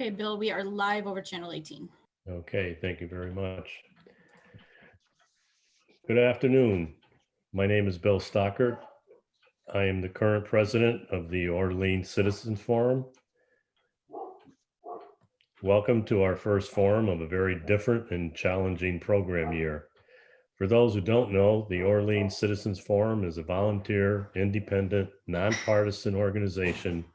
Okay, Bill, we are live over channel 18. Okay, thank you very much. Good afternoon. My name is Bill Stockert. I am the current president of the Orleans Citizens Forum. Welcome to our first forum of a very different and challenging program year. For those who don't know, the Orleans Citizens Forum is a volunteer, independent, nonpartisan organization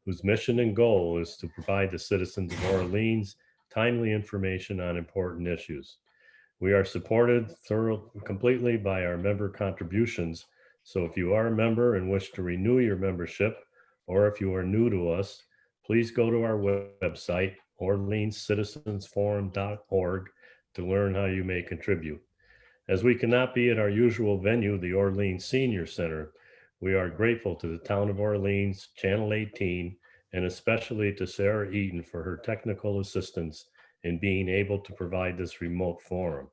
whose mission and goal is to provide the citizens of Orleans timely information on important issues. We are supported completely by our member contributions. So if you are a member and wish to renew your membership, or if you are new to us, please go to our website, orleanscitizensforum.org, to learn how you may contribute. As we cannot be at our usual venue, the Orleans Senior Center, we are grateful to the Town of Orleans, Channel 18, and especially to Sarah Eaton for her technical assistance in being able to provide this remote forum.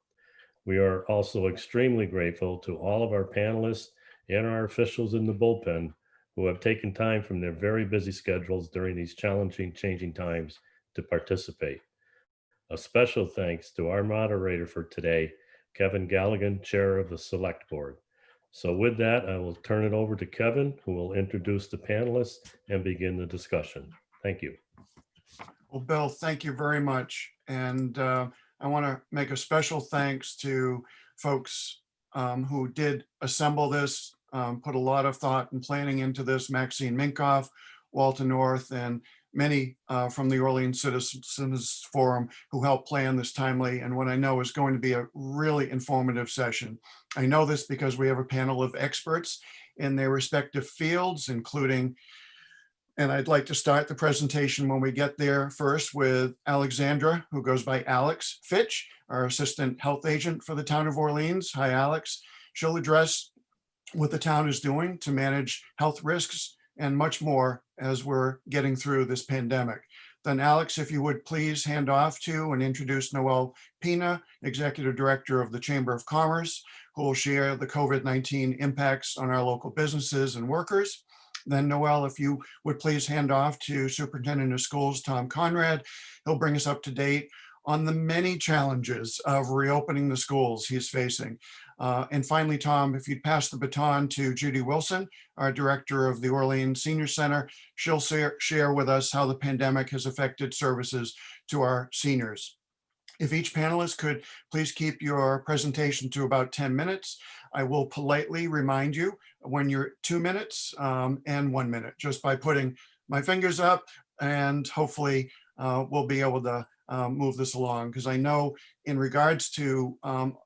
We are also extremely grateful to all of our panelists and our officials in the bullpen who have taken time from their very busy schedules during these changing times to participate. A special thanks to our moderator for today, Kevin Galligan, Chair of the Select Board. So with that, I will turn it over to Kevin, who will introduce the panelists and begin the discussion. Thank you. Well, Bill, thank you very much. And I want to make a special thanks to folks who did assemble this, put a lot of thought and planning into this: Maxine Minkoff, Walter North, and many from the Orleans Citizens Forum who helped plan this timely and what I know is going to be a really informative session. I know this because we have a panel of experts in their respective fields, including, and I'd like to start the presentation when we get there first with Alexandra, who goes by Alex Fitch, our Assistant Health Agent for the Town of Orleans. Hi, Alex. She'll address what the town is doing to manage health risks and much more as we're getting through this pandemic. Then Alex, if you would please hand off to and introduce Noel Pina, Executive Director of the Chamber of Commerce, who will share the COVID-19 impacts on our local businesses and workers. Then Noel, if you would please hand off to Superintendent of Schools, Tom Conrad. He'll bring us up to date on the many challenges of reopening the schools he's facing. And finally, Tom, if you'd pass the baton to Judy Wilson, our Director of the Orleans Senior Center, she'll share with us how the pandemic has affected services to our seniors. If each panelist could please keep your presentation to about 10 minutes, I will politely remind you when you're 2 minutes and 1 minute, just by putting my fingers up, and hopefully we'll be able to move this along, because I know in regards to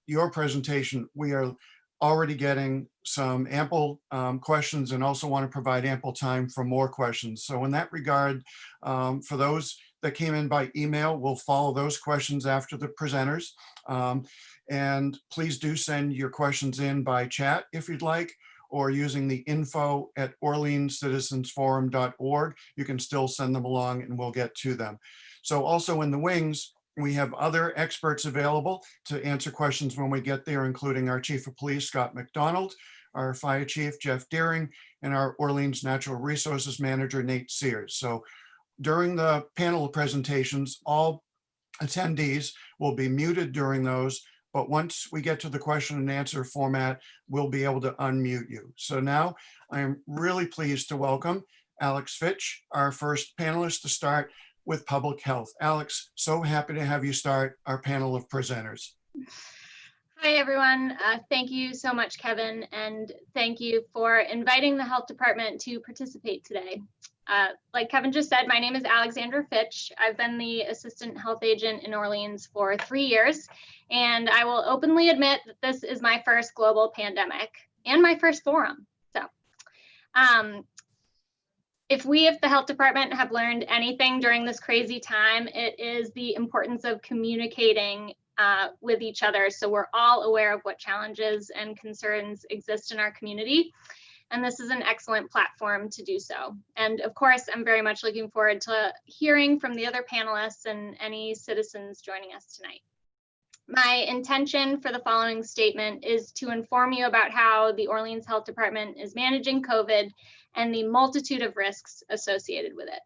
your presentation, we are already getting some ample questions and also want to provide ample time for more questions. So in that regard, for those that came in by email, we'll follow those questions after the presenters. And please do send your questions in by chat if you'd like, or using the info@orleanscitizensforum.org. You can still send them along and we'll get to them. So also in the wings, we have other experts available to answer questions when we get there, including our Chief of Police, Scott McDonald, our Fire Chief, Jeff Deering, and our Orleans Natural Resources Manager, Nate Sears. So during the panel presentations, all attendees will be muted during those, but once we get to the question and answer format, we'll be able to unmute you. So now I am really pleased to welcome Alex Fitch, our first panelist, to start with public health. Alex, so happy to have you start our panel of presenters. Hi, everyone. Thank you so much, Kevin, and thank you for inviting the health department to participate today. Like Kevin just said, my name is Alexandra Fitch. I've been the assistant health agent in Orleans for 3 years, and I will openly admit that this is my first global pandemic and my first forum. So if we, at the health department, have learned anything during this crazy time, it is the importance of communicating with each other, so we're all aware of what challenges and concerns exist in our community. And this is an excellent platform to do so. And of course, I'm very much looking forward to hearing from the other panelists and any citizens joining us tonight. My intention for the following statement is to inform you about how the Orleans Health Department is managing COVID and the multitude of risks associated with it.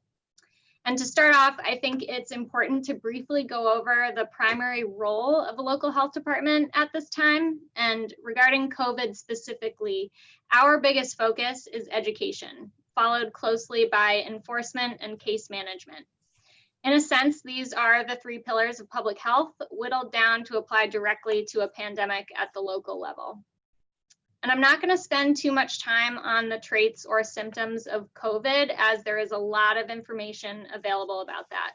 And to start off, I think it's important to briefly go over the primary role of a local health department at this time. And regarding COVID specifically, our biggest focus is education, followed closely by enforcement and case management. In a sense, these are the three pillars of public health, whittled down to apply directly to a pandemic at the local level. And I'm not going to spend too much time on the traits or symptoms of COVID, as there is a lot of information available about that.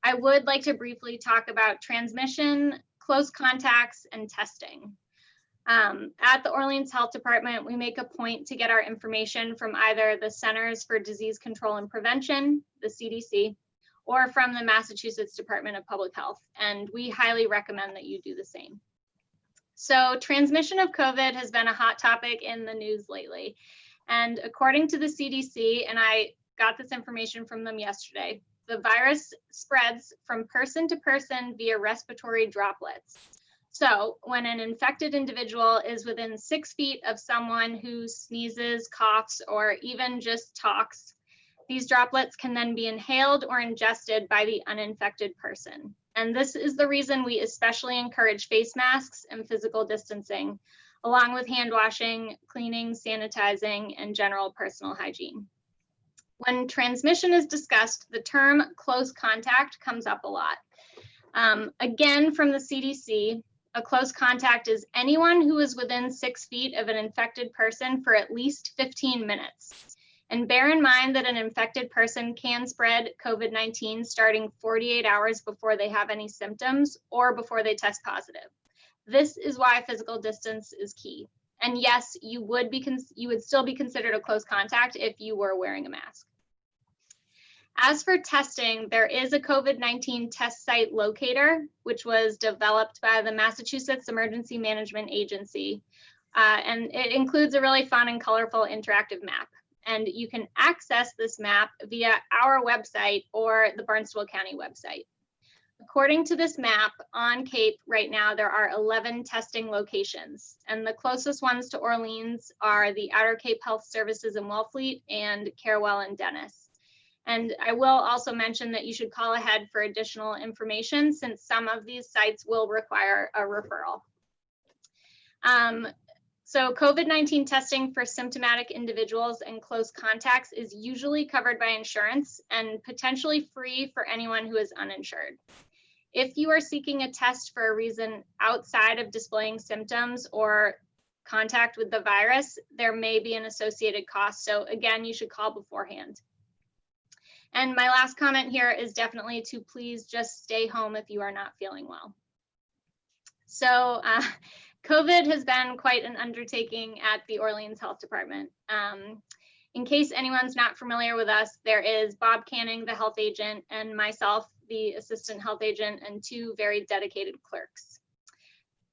I would like to briefly talk about transmission, close contacts, and testing. At the Orleans Health Department, we make a point to get our information from either the Centers for Disease Control and Prevention, the CDC, or from the Massachusetts Department of Public Health, and we highly recommend that you do the same. So transmission of COVID has been a hot topic in the news lately. And according to the CDC, and I got this information from them yesterday, the virus spreads from person to person via respiratory droplets. So when an infected individual is within 6 feet of someone who sneezes, coughs, or even just talks, these droplets can then be inhaled or ingested by the uninfected person. And this is the reason we especially encourage face masks and physical distancing, along with hand washing, cleaning, sanitizing, and general personal hygiene. When transmission is discussed, the term close contact comes up a lot. Again, from the CDC, a close contact is anyone who is within 6 feet of an infected person for at least 15 minutes. And bear in mind that an infected person can spread COVID-19 starting 48 hours before they have any symptoms or before they test positive. This is why physical distance is key. And yes, you would still be considered a close contact if you were wearing a mask. As for testing, there is a COVID-19 test site locator, which was developed by the Massachusetts Emergency Management Agency. And it includes a really fun and colorful interactive map. And you can access this map via our website or the Barnstable County website. According to this map, on Cape right now, there are 11 testing locations, and the closest ones to Orleans are the Outer Cape Health Services in Wellfleet and Carewell and Dennis. And I will also mention that you should call ahead for additional information, since some of these sites will require a referral. So COVID-19 testing for symptomatic individuals and close contacts is usually covered by insurance and potentially free for anyone who is uninsured. If you are seeking a test for a reason outside of displaying symptoms or contact with the virus, there may be an associated cost. So again, you should call beforehand. And my last comment here is definitely to please just stay home if you are not feeling well. So COVID has been quite an undertaking at the Orleans Health Department. In case anyone's not familiar with us, there is Bob Canning, the health agent, and myself, the assistant health agent, and 2 very dedicated clerks.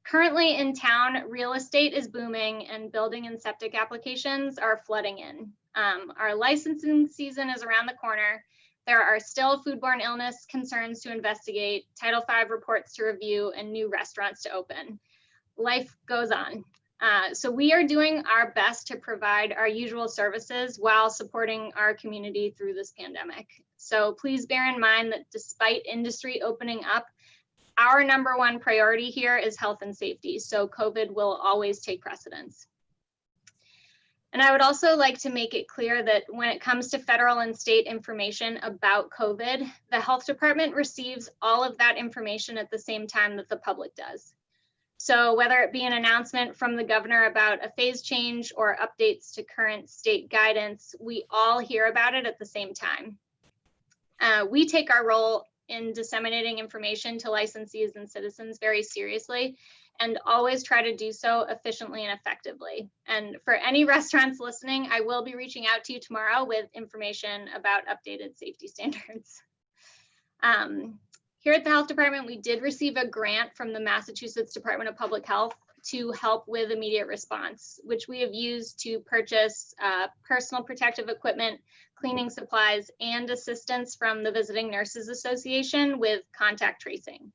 Currently in town, real estate is booming and building and septic applications are flooding in. Our licensing season is around the corner. There are still foodborne illness concerns to investigate, Title V reports to review, and new restaurants to open. Life goes on. So we are doing our best to provide our usual services while supporting our community through this pandemic. So please bear in mind that despite industry opening up, our #1 priority here is health and safety. So COVID will always take precedence. And I would also like to make it clear that when it comes to federal and state information about COVID, the health department receives all of that information at the same time that the public does. So whether it be an announcement from the governor about a phase change or updates to current state guidance, we all hear about it at the same time. We take our role in disseminating information to licensees and citizens very seriously, and always try to do so efficiently and effectively. And for any restaurants listening, I will be reaching out to you tomorrow with information about updated safety standards. Here at the health department, we did receive a grant from the Massachusetts Department of Public Health to help with immediate response, which we have used to purchase personal protective equipment, cleaning supplies, and assistance from the Visiting Nurses Association with contact tracing.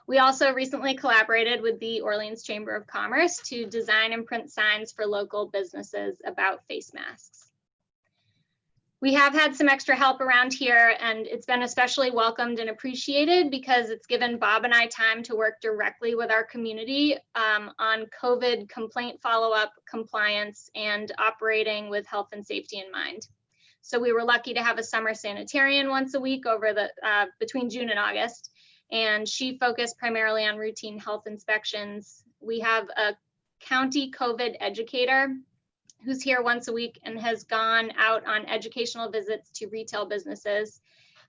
We also recently collaborated with the Orleans Chamber of Commerce to design and print signs for local businesses about face masks. We have had some extra help around here, and it's been especially welcomed and appreciated because it's given Bob and I time to work directly with our community on COVID complaint follow-up, compliance, and operating with health and safety in mind. So we were lucky to have a summer sanitarian once a week over the between June and August, and she focused primarily on routine health inspections. We have a county COVID educator who's here once a week and has gone out on educational visits to retail businesses.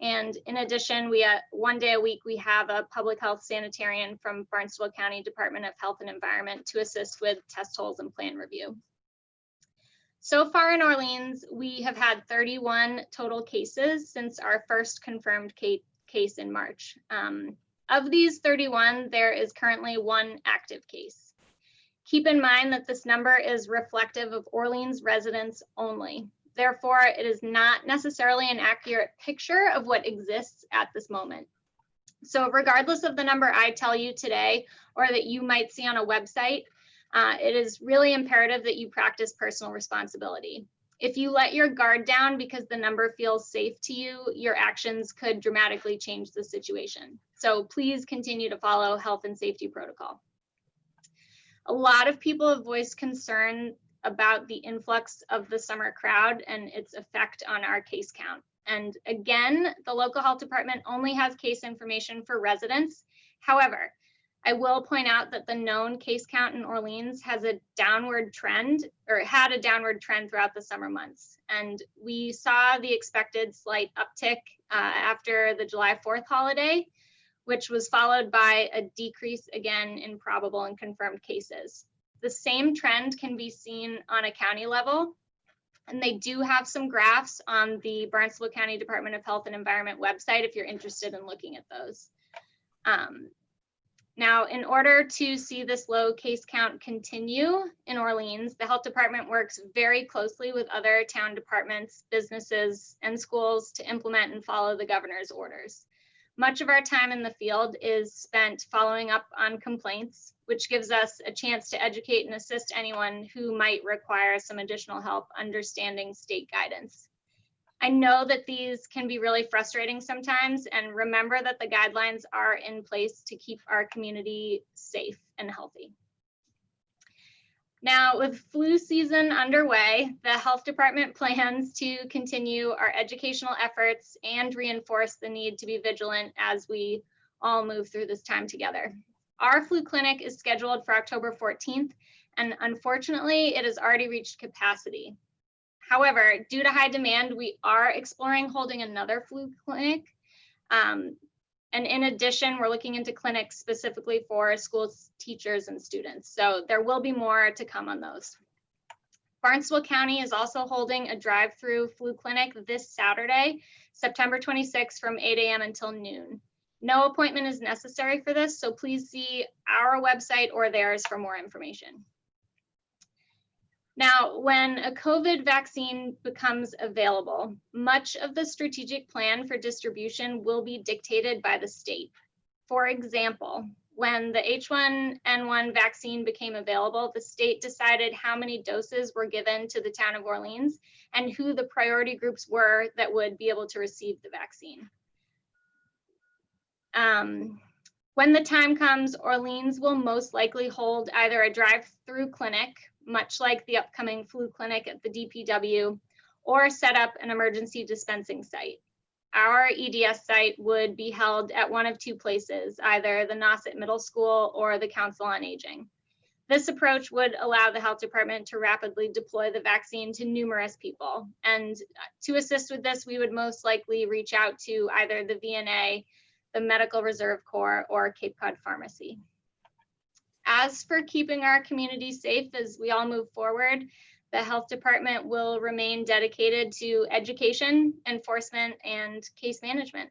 And in addition, we one day a week, we have a public health sanitarian from Barnstable County Department of Health and Environment to assist with test holes and plan review. So far in Orleans, we have had 31 total cases since our first confirmed case in March. Of these 31, there is currently 1 active case. Keep in mind that this number is reflective of Orleans residents only. Therefore, it is not necessarily an accurate picture of what exists at this moment. So regardless of the number I tell you today or that you might see on a website, it is really imperative that you practice personal responsibility. If you let your guard down because the number feels safe to you, your actions could dramatically change the situation. So please continue to follow health and safety protocol. A lot of people have voiced concern about the influx of the summer crowd and its effect on our case count. And again, the local health department only has case information for residents. However, I will point out that the known case count in Orleans has a downward trend, or had a downward trend throughout the summer months. And we saw the expected slight uptick after the July 4th holiday, which was followed by a decrease again in probable and confirmed cases. The same trend can be seen on a county level, and they do have some graphs on the Barnstable County Department of Health and Environment website if you're interested in looking at those. Now, in order to see this low case count continue in Orleans, the health department works very closely with other town departments, businesses, and schools to implement and follow the governor's orders. Much of our time in the field is spent following up on complaints, which gives us a chance to educate and assist anyone who might require some additional help understanding state guidance. I know that these can be really frustrating sometimes, and remember that the guidelines are in place to keep our community safe and healthy. Now, with flu season underway, the health department plans to continue our educational efforts and reinforce the need to be vigilant as we all move through this time together. Our flu clinic is scheduled for October 14th, and unfortunately, it has already reached capacity. However, due to high demand, we are exploring holding another flu clinic. And in addition, we're looking into clinics specifically for schools, teachers, and students. So there will be more to come on those. Barnstable County is also holding a drive-through flu clinic this Saturday, September 26th from 8 a.m. until noon. No appointment is necessary for this, so please see our website or theirs for more information. Now, when a COVID vaccine becomes available, much of the strategic plan for distribution will be dictated by the state. For example, when the H1N1 vaccine became available, the state decided how many doses were given to the town of Orleans and who the priority groups were that would be able to receive the vaccine. When the time comes, Orleans will most likely hold either a drive-through clinic, much like the upcoming flu clinic at the DPW, or set up an emergency dispensing site. Our EDS site would be held at one of 2 places, either the Nauset Middle School or the Council on Aging. This approach would allow the health department to rapidly deploy the vaccine to numerous people. And to assist with this, we would most likely reach out to either the VNA, the Medical Reserve Corps, or Cape Cod Pharmacy. As for keeping our community safe as we all move forward, the health department will remain dedicated to education, enforcement, and case management.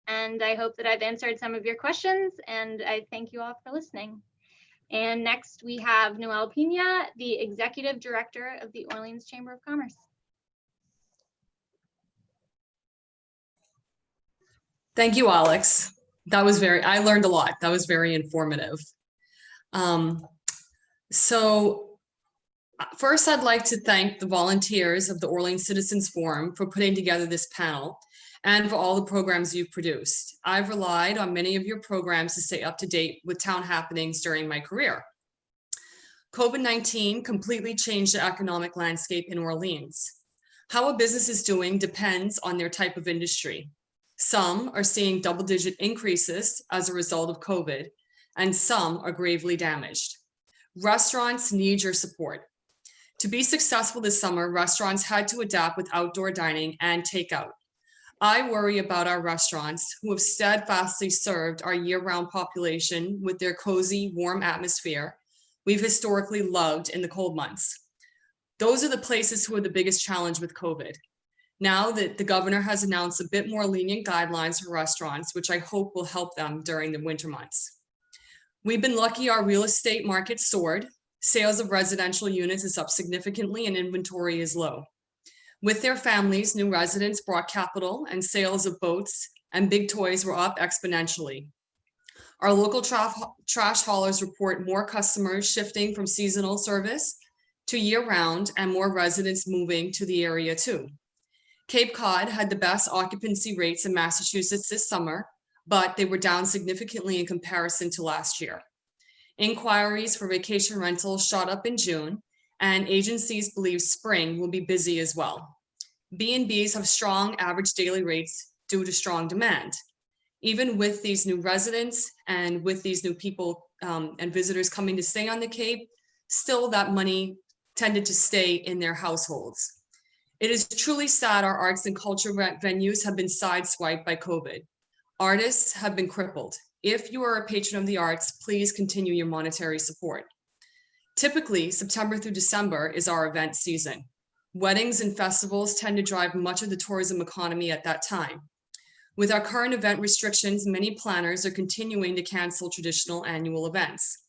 And I hope that I've answered some of your questions, and I thank you all for listening. And next we have Noelle Pina, the Executive Director of the Orleans Chamber of Commerce. Thank you, Alex. I learned a lot. That was very informative. So First, I'd like to thank the volunteers of the Orleans Citizens Forum for putting together this panel and for all the programs you've produced. I've relied on many of your programs to stay up to date with town happenings during my career. COVID-19 completely changed the economic landscape in Orleans. How a business is doing depends on their type of industry. Some are seeing double-digit increases as a result of COVID, and some are gravely damaged. Restaurants need your support. To be successful this summer, restaurants had to adapt with outdoor dining and takeout. I worry about our restaurants who have steadfastly served our year-round population with their cozy, warm atmosphere we've historically loved in the cold months. Those are the places who are the biggest challenge with COVID. Now that the governor has announced a bit more lenient guidelines for restaurants, which I hope will help them during the winter months. We've been lucky our real estate market soared. Sales of residential units is up significantly and inventory is low. With their families, new residents brought capital and sales of boats and big toys were up exponentially. Our local trash haulers report more customers shifting from seasonal service to year-round and more residents moving to the area too. Cape Cod had the best occupancy rates in Massachusetts this summer, but they were down significantly in comparison to last year. Inquiries for vacation rentals shot up in June, and agencies believe spring will be busy as well. B&Bs have strong average daily rates due to strong demand. Even with these new residents and with these new people and visitors coming to stay on the Cape, still that money tended to stay in their households. It is truly sad our arts and culture venues have been sideswiped by COVID. Artists have been crippled. If you are a patron of the arts, please continue your monetary support. Typically, September through December is our event season. Weddings and festivals tend to drive much of the tourism economy at that time. With our current event restrictions, many planners are continuing to cancel traditional annual events.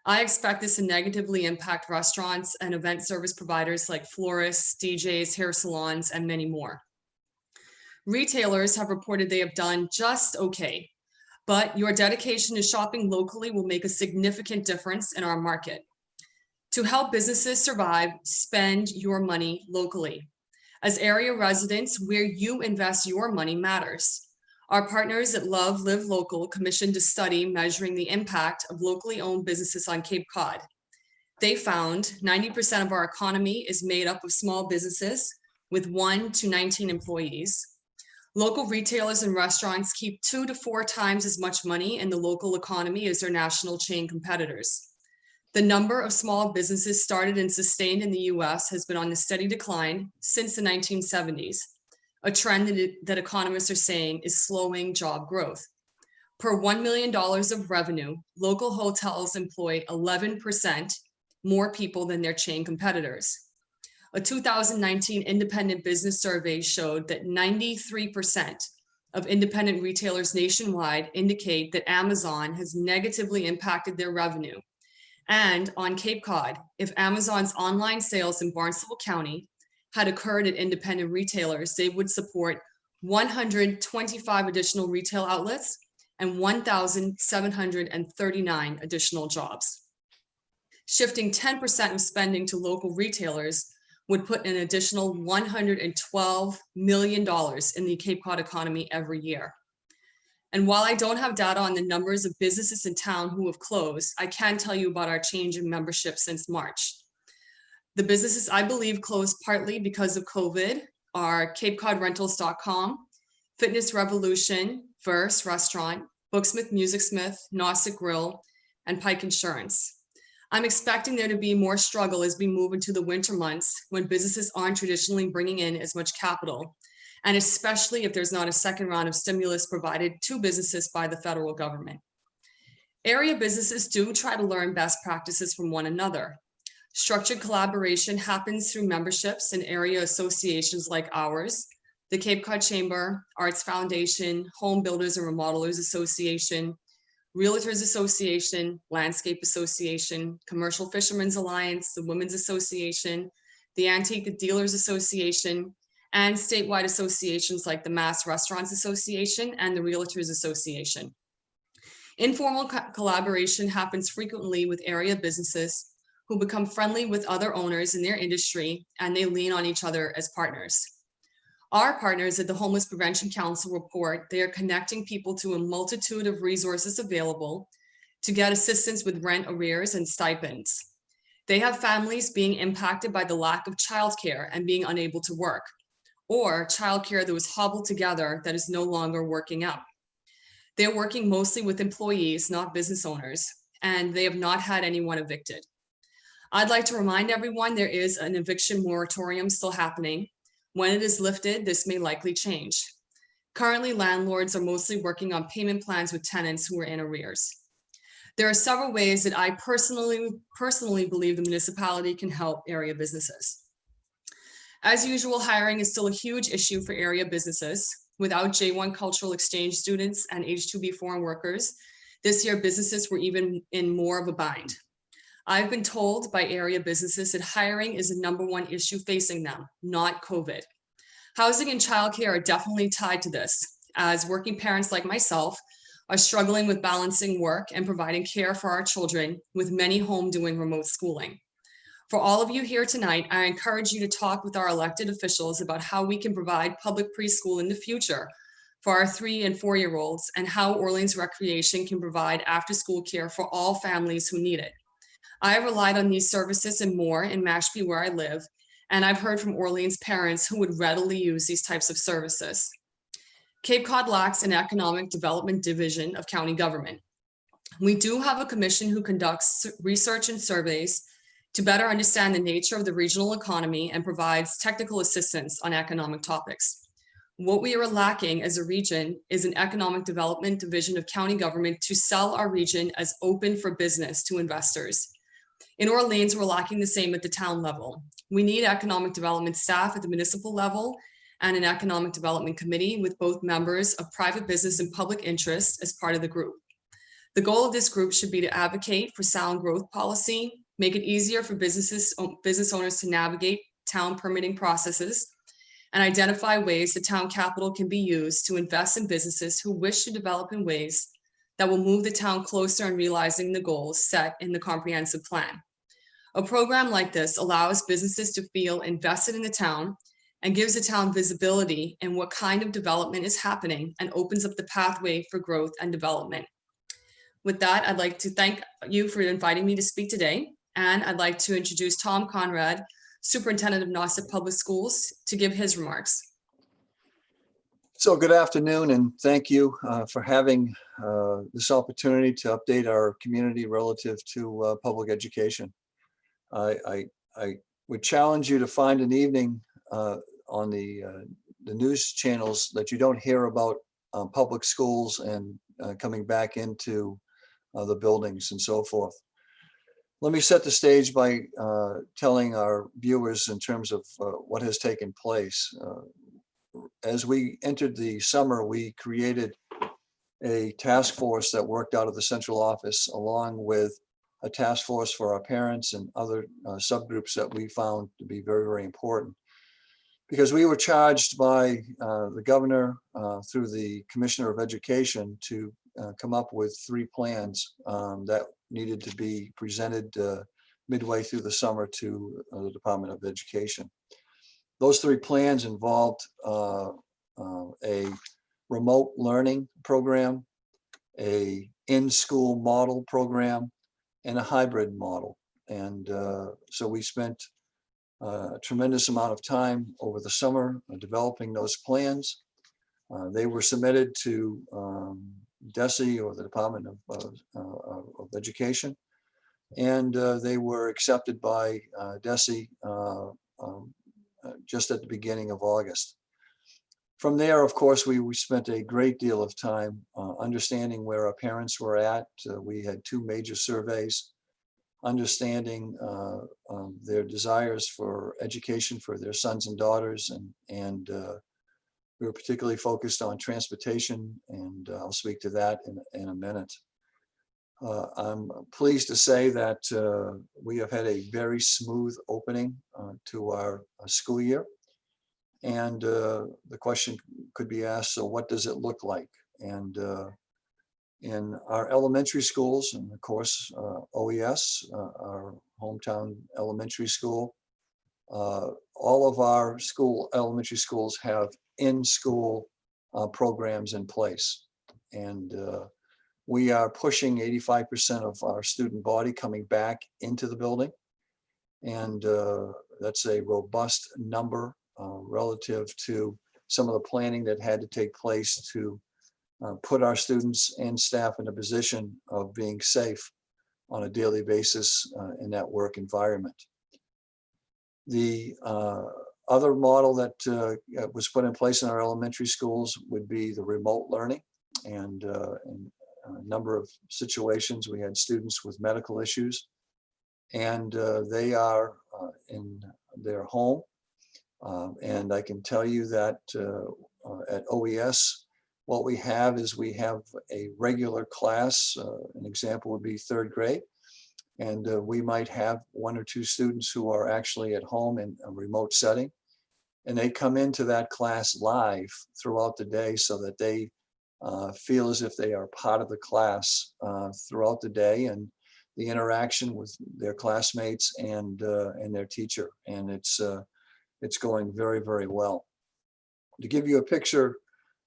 I expect this to negatively impact restaurants and event service providers like florists, DJs, hair salons, and many more. Retailers have reported they have done just okay, but your dedication to shopping locally will make a significant difference in our market. To help businesses survive, spend your money locally. As area residents, where you invest your money matters. Our partners at Love Live Local commissioned a study measuring the impact of locally owned businesses on Cape Cod. They found 90% of our economy is made up of small businesses with 1 to 19 employees. Local retailers and restaurants keep 2 to 4 times as much money in the local economy as their national chain competitors. The number of small businesses started and sustained in the US has been on a steady decline since the 1970s. A trend that economists are saying is slowing job growth. Per $1 million of revenue, local hotels employ 11% more people than their chain competitors. A 2019 independent business survey showed that 93% of independent retailers nationwide indicate that Amazon has negatively impacted their revenue. And on Cape Cod, if Amazon's online sales in Barnstable County had occurred at independent retailers, they would support 125 additional retail outlets and 1,739 additional jobs. Shifting 10% of spending to local retailers would put an additional $112 million in the Cape Cod economy every year. And while I don't have data on the numbers of businesses in town who have closed, I can tell you about our change in membership since March. The businesses I believe closed partly because of COVID are CapeCodRentals.com, Fitness Revolution, Verse Restaurant, Booksmith Musicsmith, Nauset Grill, and Pike Insurance. I'm expecting there to be more struggle as we move into the winter months when businesses aren't traditionally bringing in as much capital, and especially if there's not a second round of stimulus provided to businesses by the federal government. Area businesses do try to learn best practices from one another. Structured collaboration happens through memberships in area associations like ours, the Cape Cod Chamber, Arts Foundation, Home Builders and Remodelers Association, Realtors Association, Landscape Association, Commercial Fishermen's Alliance, the Women's Association, the Antique Dealers Association, and statewide associations like the Mass Restaurants Association and the Realtors Association. Informal collaboration happens frequently with area businesses who become friendly with other owners in their industry, and they lean on each other as partners. Our partners at the Homeless Prevention Council report they are connecting people to a multitude of resources available to get assistance with rent arrears and stipends. They have families being impacted by the lack of childcare and being unable to work, or childcare that was hobbled together that is no longer working out. They're working mostly with employees, not business owners, and they have not had anyone evicted. I'd like to remind everyone there is an eviction moratorium still happening. When it is lifted, this may likely change. Currently, landlords are mostly working on payment plans with tenants who are in arrears. There are several ways that I personally believe the municipality can help area businesses. As usual, hiring is still a huge issue for area businesses. Without J1 cultural exchange students and H2B foreign workers, this year businesses were even in more of a bind. I've been told by area businesses that hiring is the #1 issue facing them, not COVID. Housing and childcare are definitely tied to this, as working parents like myself are struggling with balancing work and providing care for our children, with many home doing remote schooling. For all of you here tonight, I encourage you to talk with our elected officials about how we can provide public preschool in the future for our 3- and 4-year-olds, and how Orleans Recreation can provide after-school care for all families who need it. I have relied on these services and more in Mashpee, where I live, and I've heard from Orleans parents who would readily use these types of services. Cape Cod lacks an economic development division of county government. We do have a commission who conducts research and surveys to better understand the nature of the regional economy and provides technical assistance on economic topics. What we are lacking as a region is an economic development division of county government to sell our region as open for business to investors. In Orleans, we're lacking the same at the town level. We need economic development staff at the municipal level and an economic development committee with both members of private business and public interest as part of the group. The goal of this group should be to advocate for sound growth policy, make it easier for business owners to navigate town permitting processes, and identify ways the town capital can be used to invest in businesses who wish to develop in ways that will move the town closer in realizing the goals set in the comprehensive plan. A program like this allows businesses to feel invested in the town and gives the town visibility in what kind of development is happening and opens up the pathway for growth and development. With that, I'd like to thank you for inviting me to speak today. And I'd like to introduce Tom Conrad, Superintendent of Nauset Public Schools, to give his remarks. So good afternoon, and thank you for having this opportunity to update our community relative to public education. I would challenge you to find an evening on the news channels that you don't hear about public schools and coming back into the buildings and so forth. Let me set the stage by telling our viewers in terms of what has taken place. As we entered the summer, we created a task force that worked out of the central office, along with a task force for our parents and other subgroups that we found to be very, very important. Because we were charged by the governor through the Commissioner of Education to come up with 3 plans that needed to be presented midway through the summer to the Department of Education. Those 3 plans involved a remote learning program, a in-school model program, and a hybrid model. And so we spent a tremendous amount of time over the summer developing those plans. They were submitted to DESE, or the Department of Education, and they were accepted by DESE just at the beginning of August. From there, of course, we spent a great deal of time understanding where our parents were at. We had 2 major surveys, understanding their desires for education for their sons and daughters, and we were particularly focused on transportation, and I'll speak to that in a minute. I'm pleased to say that we have had a very smooth opening to our school year. And the question could be asked, so what does it look like? And In our elementary schools, and of course, OES, our hometown elementary school, all of our elementary schools have in-school programs in place. And we are pushing 85% of our student body coming back into the building. And that's a robust number relative to some of the planning that had to take place to put our students and staff in a position of being safe on a daily basis in that work environment. The other model that was put in place in our elementary schools would be the remote learning. And in a number of situations, we had students with medical issues, and they are in their home. And I can tell you that at OES, what we have is we have a regular class. An example would be third grade. And we might have 1 or 2 students who are actually at home in a remote setting. And they come into that class live throughout the day so that they feel as if they are part of the class throughout the day, and the interaction with their classmates and their teacher. And it's going very, very well. To give you a picture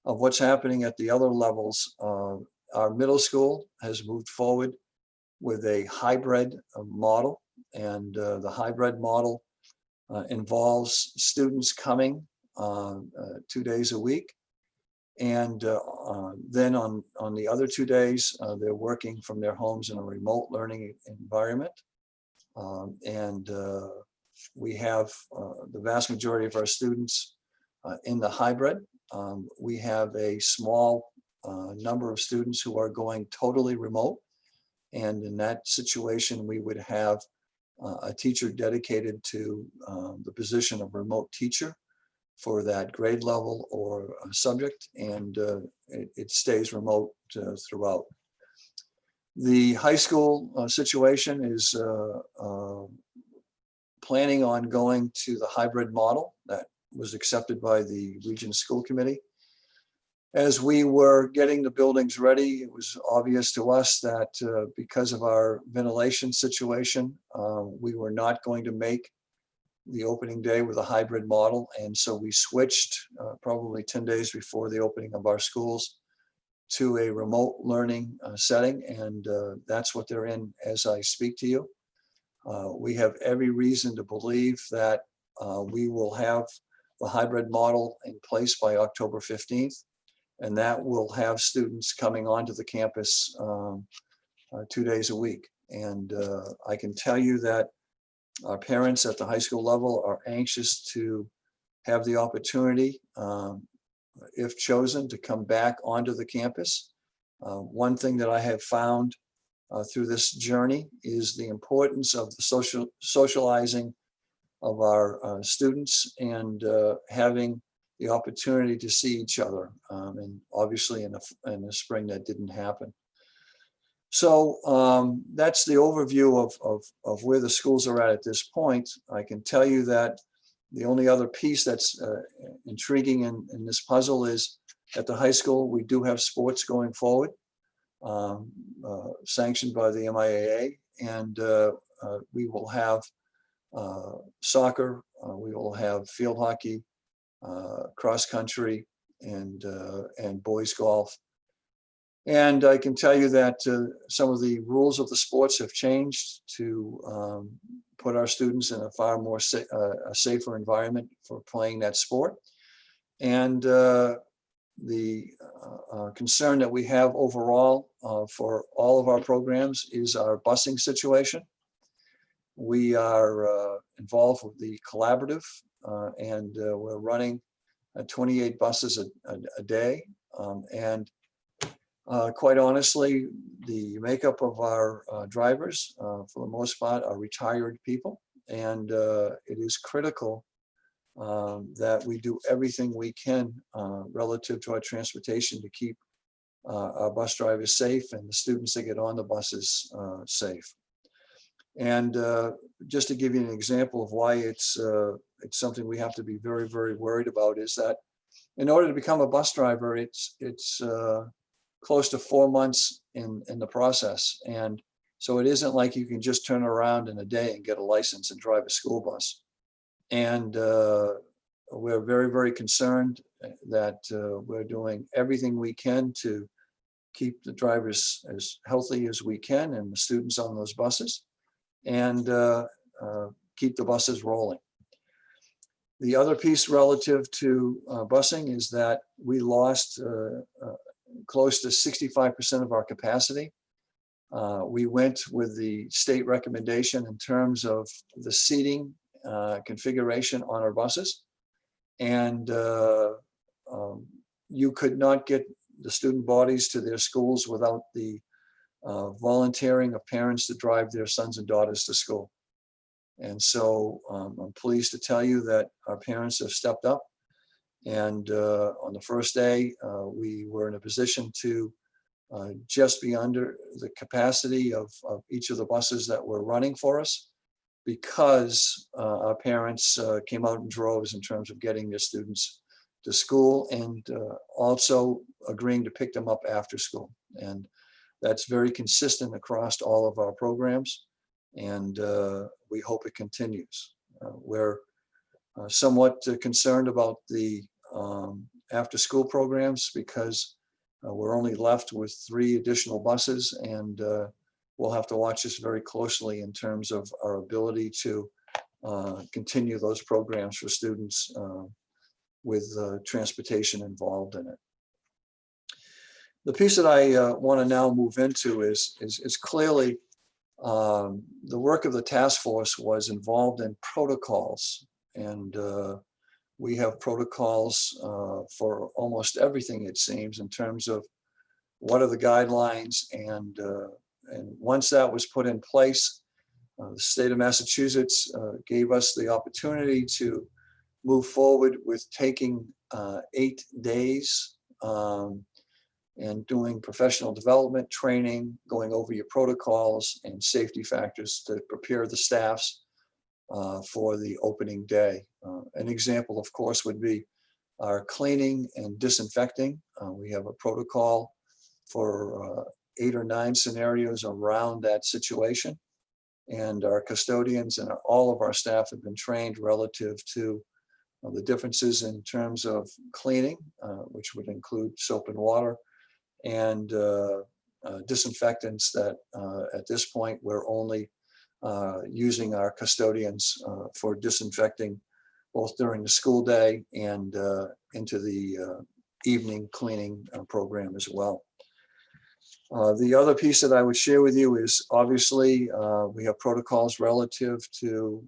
of what's happening at the other levels, our middle school has moved forward with a hybrid model, and the hybrid model involves students coming 2 days a week, and then on the other 2 days they're working from their homes in a remote learning environment. And we have the vast majority of our students in the hybrid. We have a small number of students who are going totally remote. And in that situation, we would have a teacher dedicated to the position of remote teacher for that grade level or subject, and it stays remote throughout. The high school situation is planning on going to the hybrid model that was accepted by the Region School Committee. As we were getting the buildings ready, it was obvious to us that because of our ventilation situation, we were not going to make the opening day with a hybrid model. And so we switched probably 10 days before the opening of our schools to a remote learning setting. And that's what they're in as I speak to you. We have every reason to believe that we will have the hybrid model in place by October 15th. And that will have students coming onto the campus 2 days a week. And I can tell you that our parents at the high school level are anxious to have the opportunity, if chosen, to come back onto the campus. One thing that I have found through this journey is the importance of the socializing of our students, and having the opportunity to see each other. And obviously in the spring that didn't happen. So that's the overview of where the schools are at this point. I can tell you that the only other piece that's intriguing in this puzzle is at the high school, we do have sports going forward, sanctioned by the MIAA, and we will have soccer, we will have field hockey, cross country, and boys golf. And I can tell you that some of the rules of the sports have changed to put our students in a far more a safer environment for playing that sport. And the concern that we have overall for all of our programs is our busing situation. We are involved with the collaborative, and we're running 28 buses a day. And quite honestly, the makeup of our drivers, for the most part, are retired people. And it is critical that we do everything we can relative to our transportation to keep our bus drivers safe and the students that get on the buses safe. And just to give you an example of why it's something we have to be very, very worried about, is that in order to become a bus driver, it's close to 4 months in the process. And so it isn't like you can just turn around in a day and get a license and drive a school bus. And we're very, very concerned that we're doing everything we can to keep the drivers as healthy as we can and the students on those buses, and keep the buses rolling. The other piece relative to busing is that we lost close to 65% of our capacity. We went with the state recommendation in terms of the seating configuration on our buses. And you could not get the student bodies to their schools without the volunteering of parents to drive their sons and daughters to school. And so I'm pleased to tell you that our parents have stepped up. And on the first day, we were in a position to just be under the capacity of each of the buses that were running for us, because our parents came out in droves in terms of getting their students to school, and also agreeing to pick them up after school. And that's very consistent across all of our programs, and we hope it continues. We're somewhat concerned about the after school programs, because we're only left with 3 additional buses, and we'll have to watch this very closely in terms of our ability to continue those programs for students with transportation involved in it. The piece that I want to now move into is clearly the work of the task force was involved in protocols, and we have protocols for almost everything, it seems, in terms of what are the guidelines. And once that was put in place, the state of Massachusetts gave us the opportunity to move forward with taking 8 days and doing professional development training, going over your protocols and safety factors to prepare the staffs for the opening day. An example, of course, would be our cleaning and disinfecting. We have a protocol for 8 or 9 scenarios around that situation. And our custodians and all of our staff have been trained relative to the differences in terms of cleaning, which would include soap and water, and disinfectants that at this point we're only using our custodians for disinfecting both during the school day and into the evening cleaning program as well. The other piece that I would share with you is obviously we have protocols relative to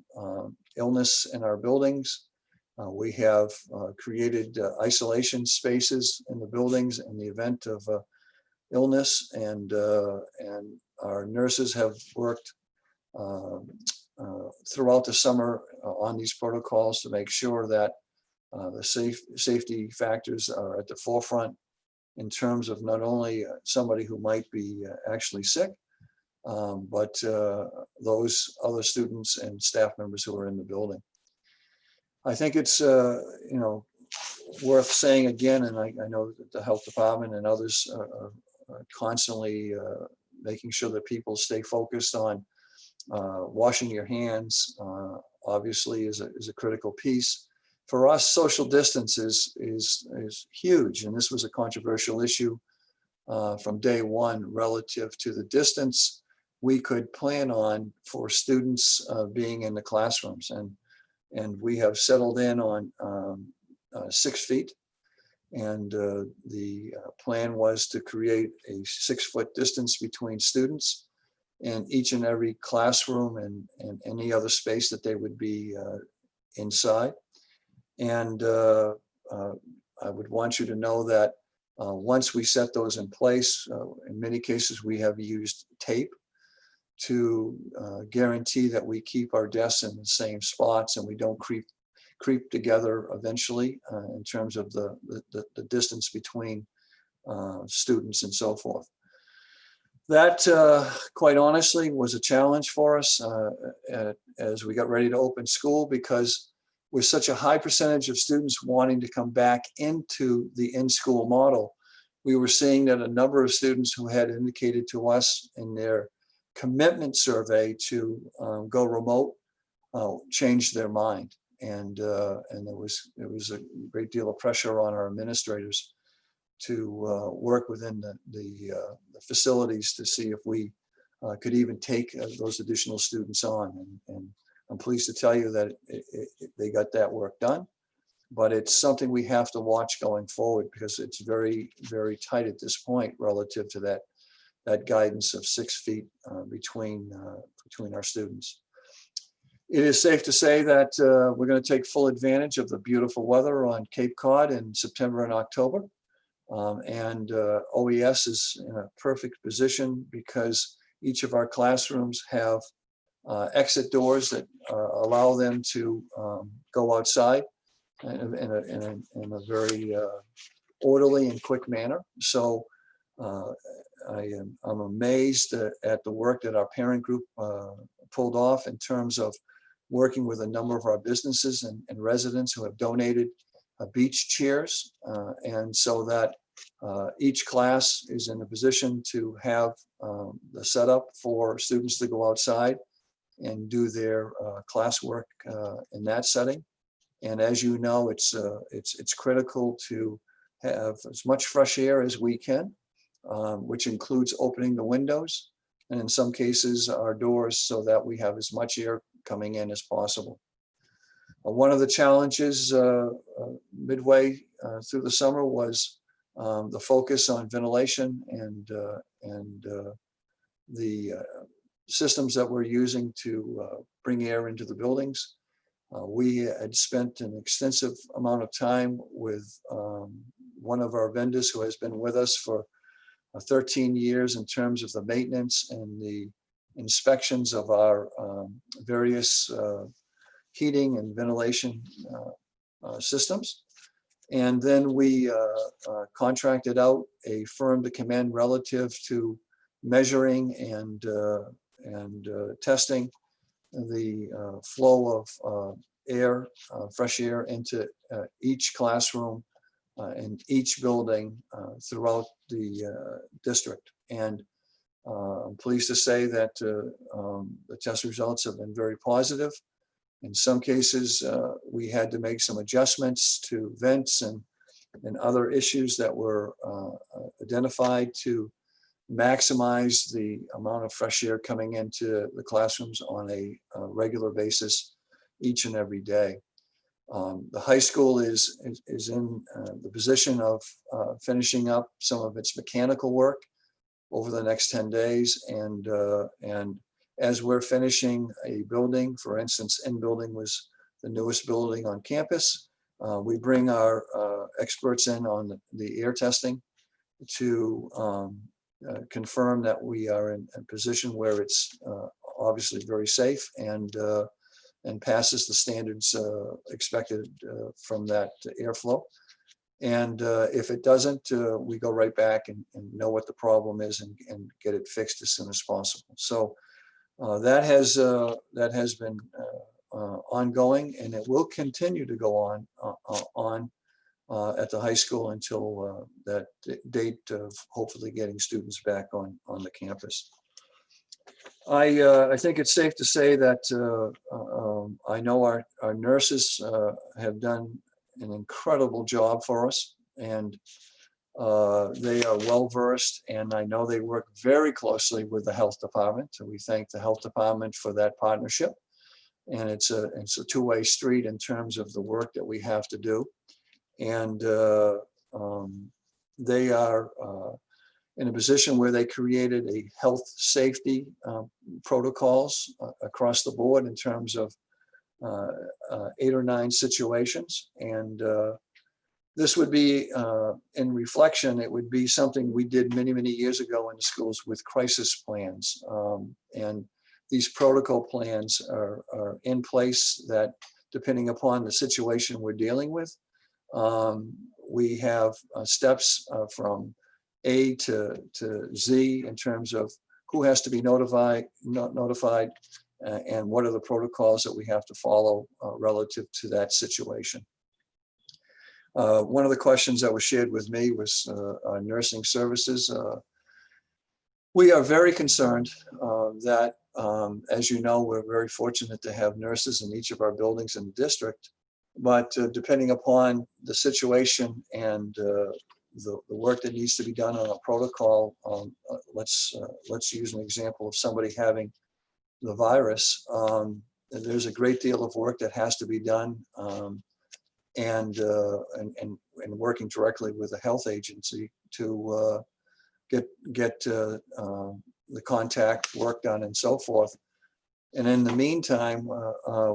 illness in our buildings. We have created isolation spaces in the buildings in the event of illness, and our nurses have worked throughout the summer on these protocols to make sure that the safety factors are at the forefront in terms of not only somebody who might be actually sick, but those other students and staff members who are in the building. I think it's worth saying again, and I know that the health department and others are constantly making sure that people stay focused on washing your hands, obviously is a critical piece. For us, social distance is huge, and this was a controversial issue from day one relative to the distance we could plan on for students being in the classrooms, and we have settled in on 6 feet, and the plan was to create a 6-foot distance between students in each and every classroom and any other space that they would be inside. And I would want you to know that once we set those in place, in many cases we have used tape to guarantee that we keep our desks in the same spots and we don't creep together eventually in terms of the distance between students and so forth. That, quite honestly, was a challenge for us as we got ready to open school, because with such a high percentage of students wanting to come back into the in-school model, we were seeing that a number of students who had indicated to us in their commitment survey to go remote changed their mind. And there was a great deal of pressure on our administrators to work within the facilities to see if we could even take those additional students on. And I'm pleased to tell you that they got that work done. But it's something we have to watch going forward because it's very, very tight at this point relative to that guidance of 6 feet between our students. It is safe to say that we're going to take full advantage of the beautiful weather on Cape Cod in September and October. OES is in a perfect position because each of our classrooms have exit doors that allow them to go outside in a very orderly and quick manner. So I'm amazed at the work that our parent group pulled off in terms of working with a number of our businesses and residents who have donated beach chairs, and so that each class is in a position to have the setup for students to go outside and do their classwork in that setting. And as you know, it's critical to have as much fresh air as we can, which includes opening the windows and in some cases our doors so that we have as much air coming in as possible. One of the challenges midway through the summer was the focus on ventilation and the systems that we're using to bring air into the buildings. We had spent an extensive amount of time with one of our vendors who has been with us for 13 years in terms of the maintenance and the inspections of our various heating and ventilation systems. And then we contracted out a firm to come in relative to measuring and testing the flow of air, fresh air into each classroom and each building throughout the district. And I'm pleased to say that the test results have been very positive. In some cases, we had to make some adjustments to vents and other issues that were identified to maximize the amount of fresh air coming into the classrooms on a regular basis each and every day. The high school is in the position of finishing up some of its mechanical work over the next 10 days. And as we're finishing a building, for instance, N building was the newest building on campus, we bring our experts in on the air testing to confirm that we are in a position where it's obviously very safe and passes the standards expected from that airflow. And if it doesn't, we go right back and know what the problem is and get it fixed as soon as possible. So that has been ongoing, and it will continue to go on at the high school until that date of hopefully getting students back on the campus. I think it's safe to say that I know our nurses have done an incredible job for us, and they are well versed, and I know they work very closely with the health department. So we thank the health department for that partnership, and it's a two-way street in terms of the work that we have to do. And they are in a position where they created a health safety protocols across the board in terms of 8 or 9 situations. And this would be, in reflection, it would be something we did many, many years ago in the schools with crisis plans. And these protocol plans are in place that, depending upon the situation we're dealing with, we have steps from A to Z in terms of who has to be notified, and what are the protocols that we have to follow relative to that situation. One of the questions that was shared with me was nursing services. We are very concerned that, as you know, we're very fortunate to have nurses in each of our buildings in the district. But depending upon the situation and the work that needs to be done on a protocol, let's use an example of somebody having the virus. There's a great deal of work that has to be done, and working directly with the health agency to get the contact work done and so forth. And in the meantime,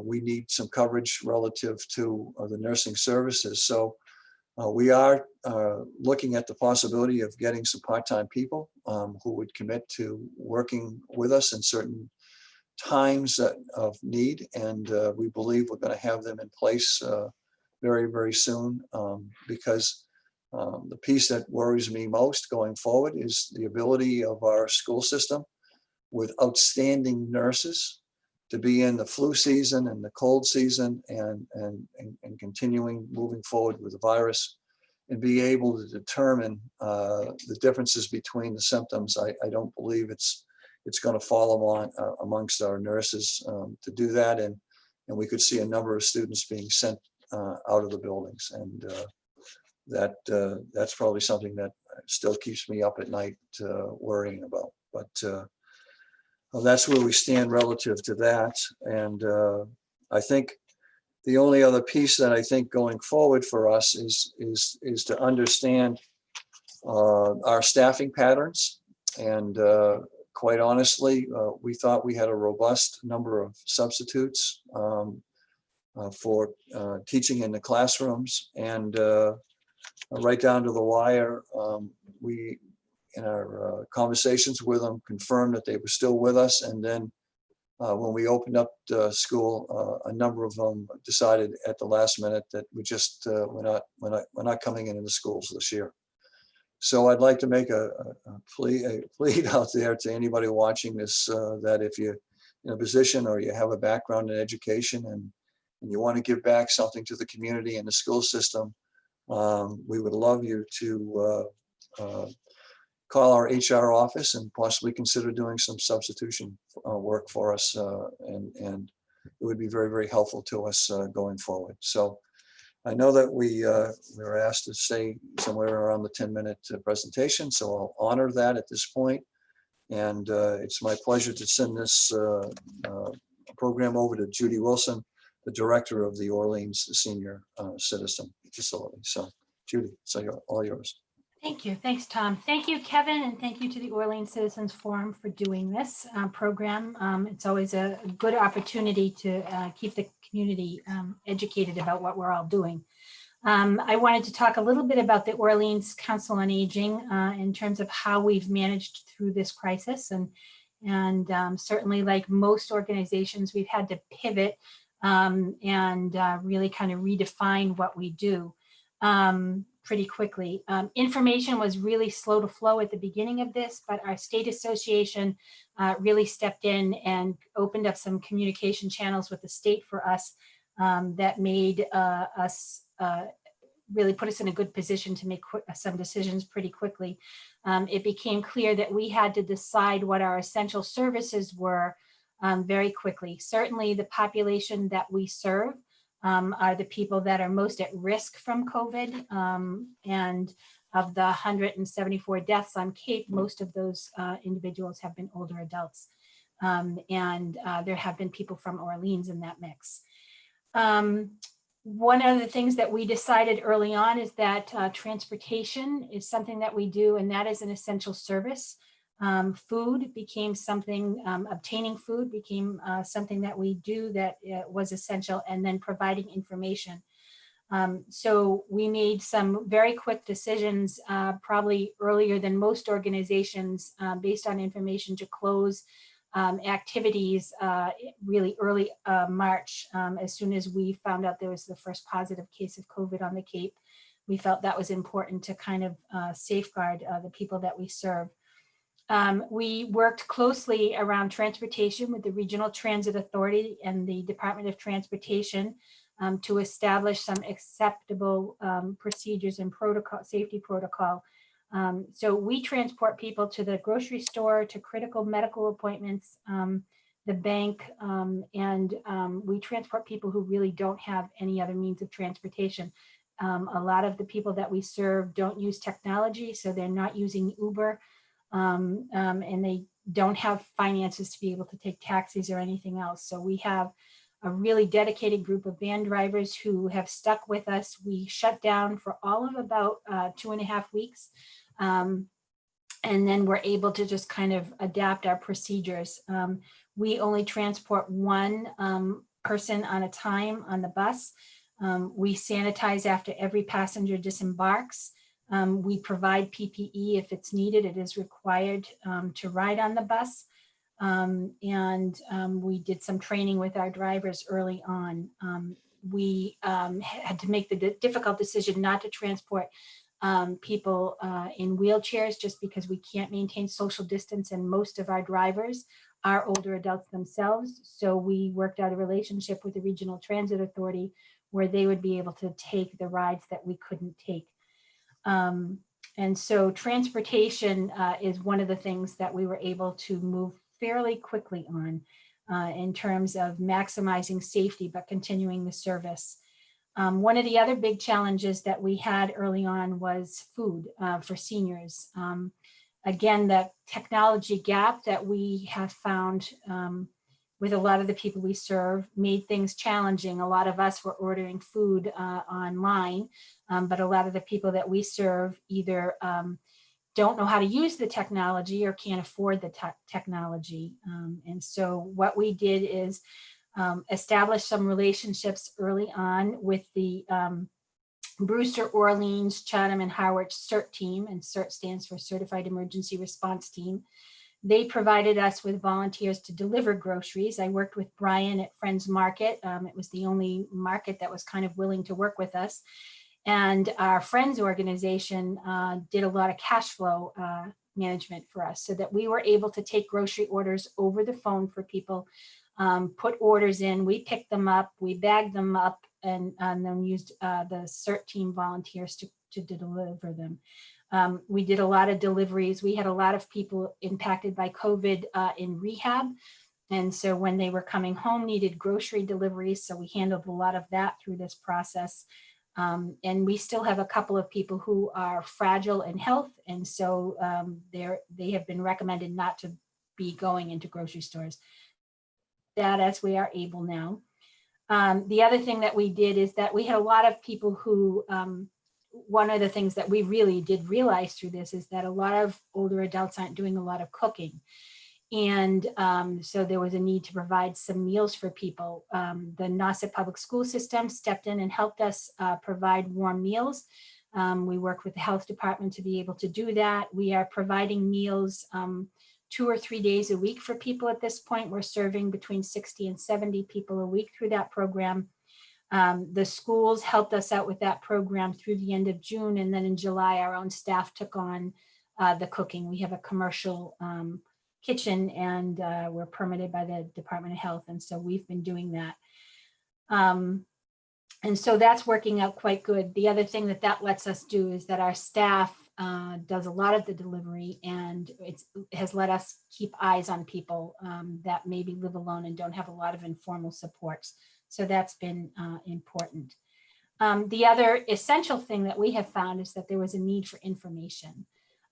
we need some coverage relative to the nursing services. So we are looking at the possibility of getting some part-time people who would commit to working with us in certain times of need. And we believe we're going to have them in place very, very soon, because the piece that worries me most going forward is the ability of our school system with outstanding nurses to be in the flu season and the cold season and continuing moving forward with the virus and be able to determine the differences between the symptoms. I don't believe it's going to fall amongst our nurses to do that. And we could see a number of students being sent out of the buildings. And that's probably something that still keeps me up at night worrying about. But well, that's where we stand relative to that. And I think the only other piece that I think going forward for us is to understand our staffing patterns. And quite honestly, we thought we had a robust number of substitutes for teaching in the classrooms. And right down to the wire, we, in our conversations with them, confirmed that they were still with us. And then when we opened up the school, a number of them decided at the last minute that we're not coming into the schools this year. So I'd like to make a plea out there to anybody watching this, that if you're in a position or you have a background in education and you want to give back something to the community and the school system, we would love you to call our HR office and possibly consider doing some substitution work for us. And it would be very, very helpful to us going forward. So I know that we were asked to stay somewhere around the 10-minute presentation, so I'll honor that at this point. And it's my pleasure to send this program over to Judy Wilson, the director of the Orleans Senior Citizen Facility. So Judy, so all yours. Thank you. Thanks, Tom. Thank you, Kevin, and thank you to the Orleans Citizens Forum for doing this program. It's always a good opportunity to keep the community educated about what we're all doing. I wanted to talk a little bit about the Orleans Council on Aging in terms of how we've managed through this crisis. And certainly, like most organizations, we've had to pivot and really kind of redefine what we do. Pretty quickly. Information was really slow to flow at the beginning of this, but our state association really stepped in and opened up some communication channels with the state for us that made us really put us in a good position to make some decisions pretty quickly. It became clear that we had to decide what our essential services were very quickly. Certainly the population that we serve are the people that are most at risk from COVID. And of the 174 deaths on Cape, most of those individuals have been older adults. And there have been people from Orleans in that mix. One of the things that we decided early on is that transportation is something that we do, and that is an essential service. Food became something, obtaining food became something that we do that was essential, and then providing information. So we made some very quick decisions, probably earlier than most organizations, based on information, to close activities really early March. As soon as we found out there was the first positive case of COVID on the Cape, we felt that was important to kind of safeguard the people that we serve. We worked closely around transportation with the Regional Transit Authority and the Department of Transportation to establish some acceptable procedures and protocol, safety protocol. So we transport people to the grocery store, to critical medical appointments, the bank, and we transport people who really don't have any other means of transportation. A lot of the people that we serve don't use technology, so they're not using Uber, and they don't have finances to be able to take taxis or anything else. So we have a really dedicated group of van drivers who have stuck with us. We shut down for all of about 2.5 weeks. And then we're able to just kind of adapt our procedures. We only transport one person on a time on the bus. We sanitize after every passenger disembarks. We provide PPE if it's needed. It is required to ride on the bus. We did some training with our drivers early on. We had to make the difficult decision not to transport people in wheelchairs just because we can't maintain social distance, and most of our drivers are older adults themselves. So we worked out a relationship with the Regional Transit Authority where they would be able to take the rides that we couldn't take. And so transportation is one of the things that we were able to move fairly quickly on in terms of maximizing safety, but continuing the service. One of the other big challenges that we had early on was food for seniors. Again, the technology gap that we have found with a lot of the people we serve made things challenging. A lot of us were ordering food online, but a lot of the people that we serve either don't know how to use the technology or can't afford the technology. And so what we did is establish some relationships early on with the Brewster, Orleans, Chatham, and Harwich CERT team, and CERT stands for Certified Emergency Response Team. They provided us with volunteers to deliver groceries. I worked with Brian at Friends Market. It was the only market that was kind of willing to work with us. And our Friends organization did a lot of cash flow management for us so that we were able to take grocery orders over the phone for people, put orders in, we picked them up, we bagged them up, and then used the CERT team volunteers to deliver them. We did a lot of deliveries. We had a lot of people impacted by COVID in rehab. And so when they were coming home, needed grocery deliveries. So we handled a lot of that through this process. And we still have a couple of people who are fragile in health. And so they have been recommended not to be going into grocery stores. That as we are able now. The other thing that we did is that we had a lot of people who, one of the things that we really did realize through this is that a lot of older adults aren't doing a lot of cooking. And so there was a need to provide some meals for people. The Nauset Public School System stepped in and helped us provide warm meals. We worked with the health department to be able to do that. We are providing meals 2 or 3 days a week for people at this point. We're serving between 60 and 70 people a week through that program. The schools helped us out with that program through the end of June. And then in July, our own staff took on the cooking. We have a commercial kitchen and we're permitted by the Department of Health. And so we've been doing that. And so that's working out quite good. The other thing that lets us do is that our staff does a lot of the delivery, and it has let us keep eyes on people that maybe live alone and don't have a lot of informal supports. So that's been important. The other essential thing that we have found is that there was a need for information.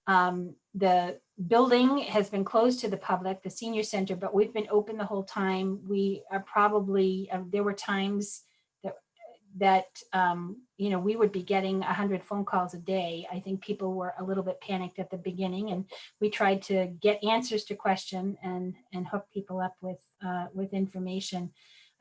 The building has been closed to the public, the senior center, but we've been open the whole time. We are probably, there were times that you know, we would be getting 100 phone calls a day. I think people were a little bit panicked at the beginning, and we tried to get answers to question and hook people up with information.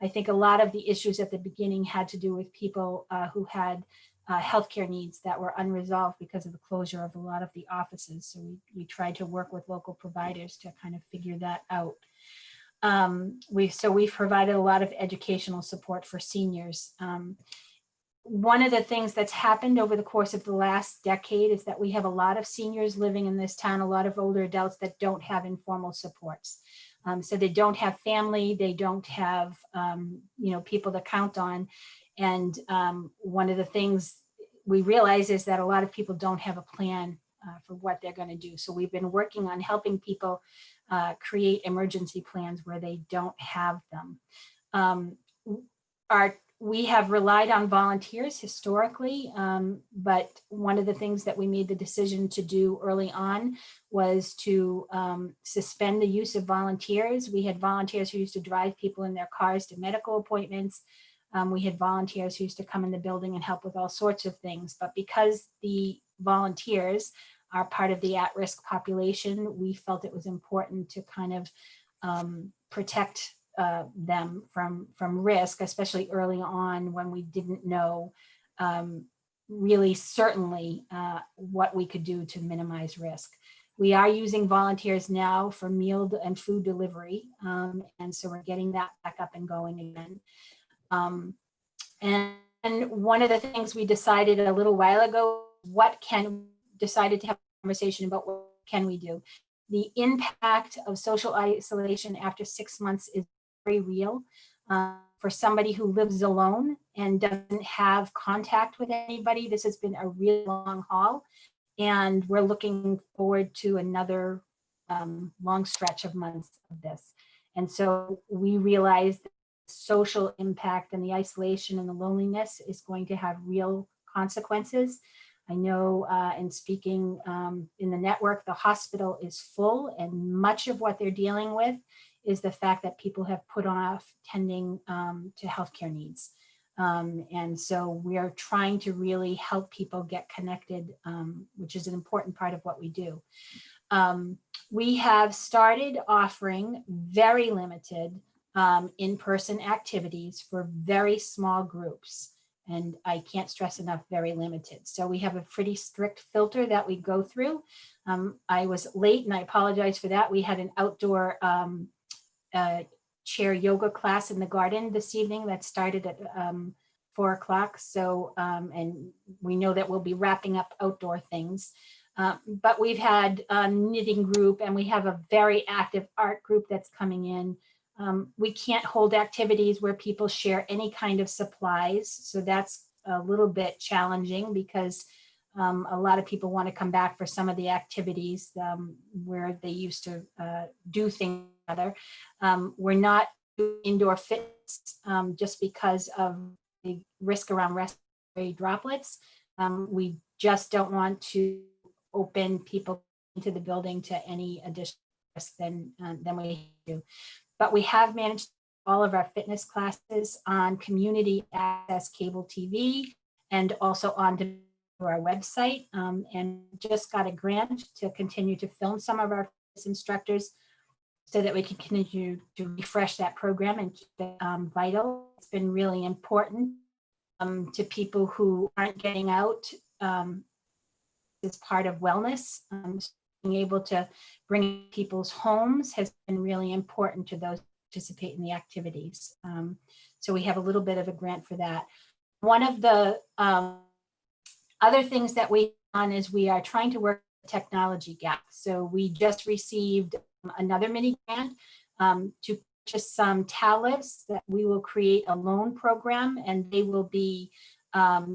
I think a lot of the issues at the beginning had to do with people who had healthcare needs that were unresolved because of the closure of a lot of the offices. So we tried to work with local providers to kind of figure that out. We've provided a lot of educational support for seniors. One of the things that's happened over the course of the last decade is that we have a lot of seniors living in this town, a lot of older adults that don't have informal supports. So they don't have family, they don't have you know, people to count on. And one of the things we realize is that a lot of people don't have a plan for what they're going to do. So we've been working on helping people create emergency plans where they don't have them. We have relied on volunteers historically, but one of the things that we made the decision to do early on was to suspend the use of volunteers. We had volunteers who used to drive people in their cars to medical appointments. We had volunteers who used to come in the building and help with all sorts of things. But because the volunteers are part of the at-risk population, we felt it was important to kind of protect them from risk, especially early on when we didn't know really certainly what we could do to minimize risk. We are using volunteers now for meal and food delivery, and so we're getting that back up and going again. And one of the things we decided a little while ago, decided to have a conversation about what can we do. The impact of social isolation after 6 months is very real. For somebody who lives alone and doesn't have contact with anybody, this has been a really long haul. And we're looking forward to another long stretch of months of this. And so we realized that the social impact and the isolation and the loneliness is going to have real consequences. I know in speaking in the network, the hospital is full, and much of what they're dealing with is the fact that people have put off tending to healthcare needs. And so we are trying to really help people get connected, which is an important part of what we do. We have started offering very limited in-person activities for very small groups. And I can't stress enough, very limited. So we have a pretty strict filter that we go through. I was late and I apologize for that. We had an outdoor chair yoga class in the garden this evening that started at 4 o'clock. So, and we know that we'll be wrapping up outdoor things. But we've had a knitting group, and we have a very active art group that's coming in. We can't hold activities where people share any kind of supplies. So that's a little bit challenging because a lot of people want to come back for some of the activities where they used to do things together. We're not doing indoor fitness just because of the risk around respiratory droplets. We just don't want to open people into the building to any additional risk than we do. But we have managed all of our fitness classes on community access cable TV and also on our website, and just got a grant to continue to film some of our instructors so that we can continue to refresh that program and keep it vital. It's been really important to people who aren't getting out as part of wellness. Being able to bring people's homes has been really important to those who participate in the activities. So we have a little bit of a grant for that. One of the other things that we on is we are trying to work the technology gap. So we just received another mini grant to purchase some tablets that we will create a loan program, and they will be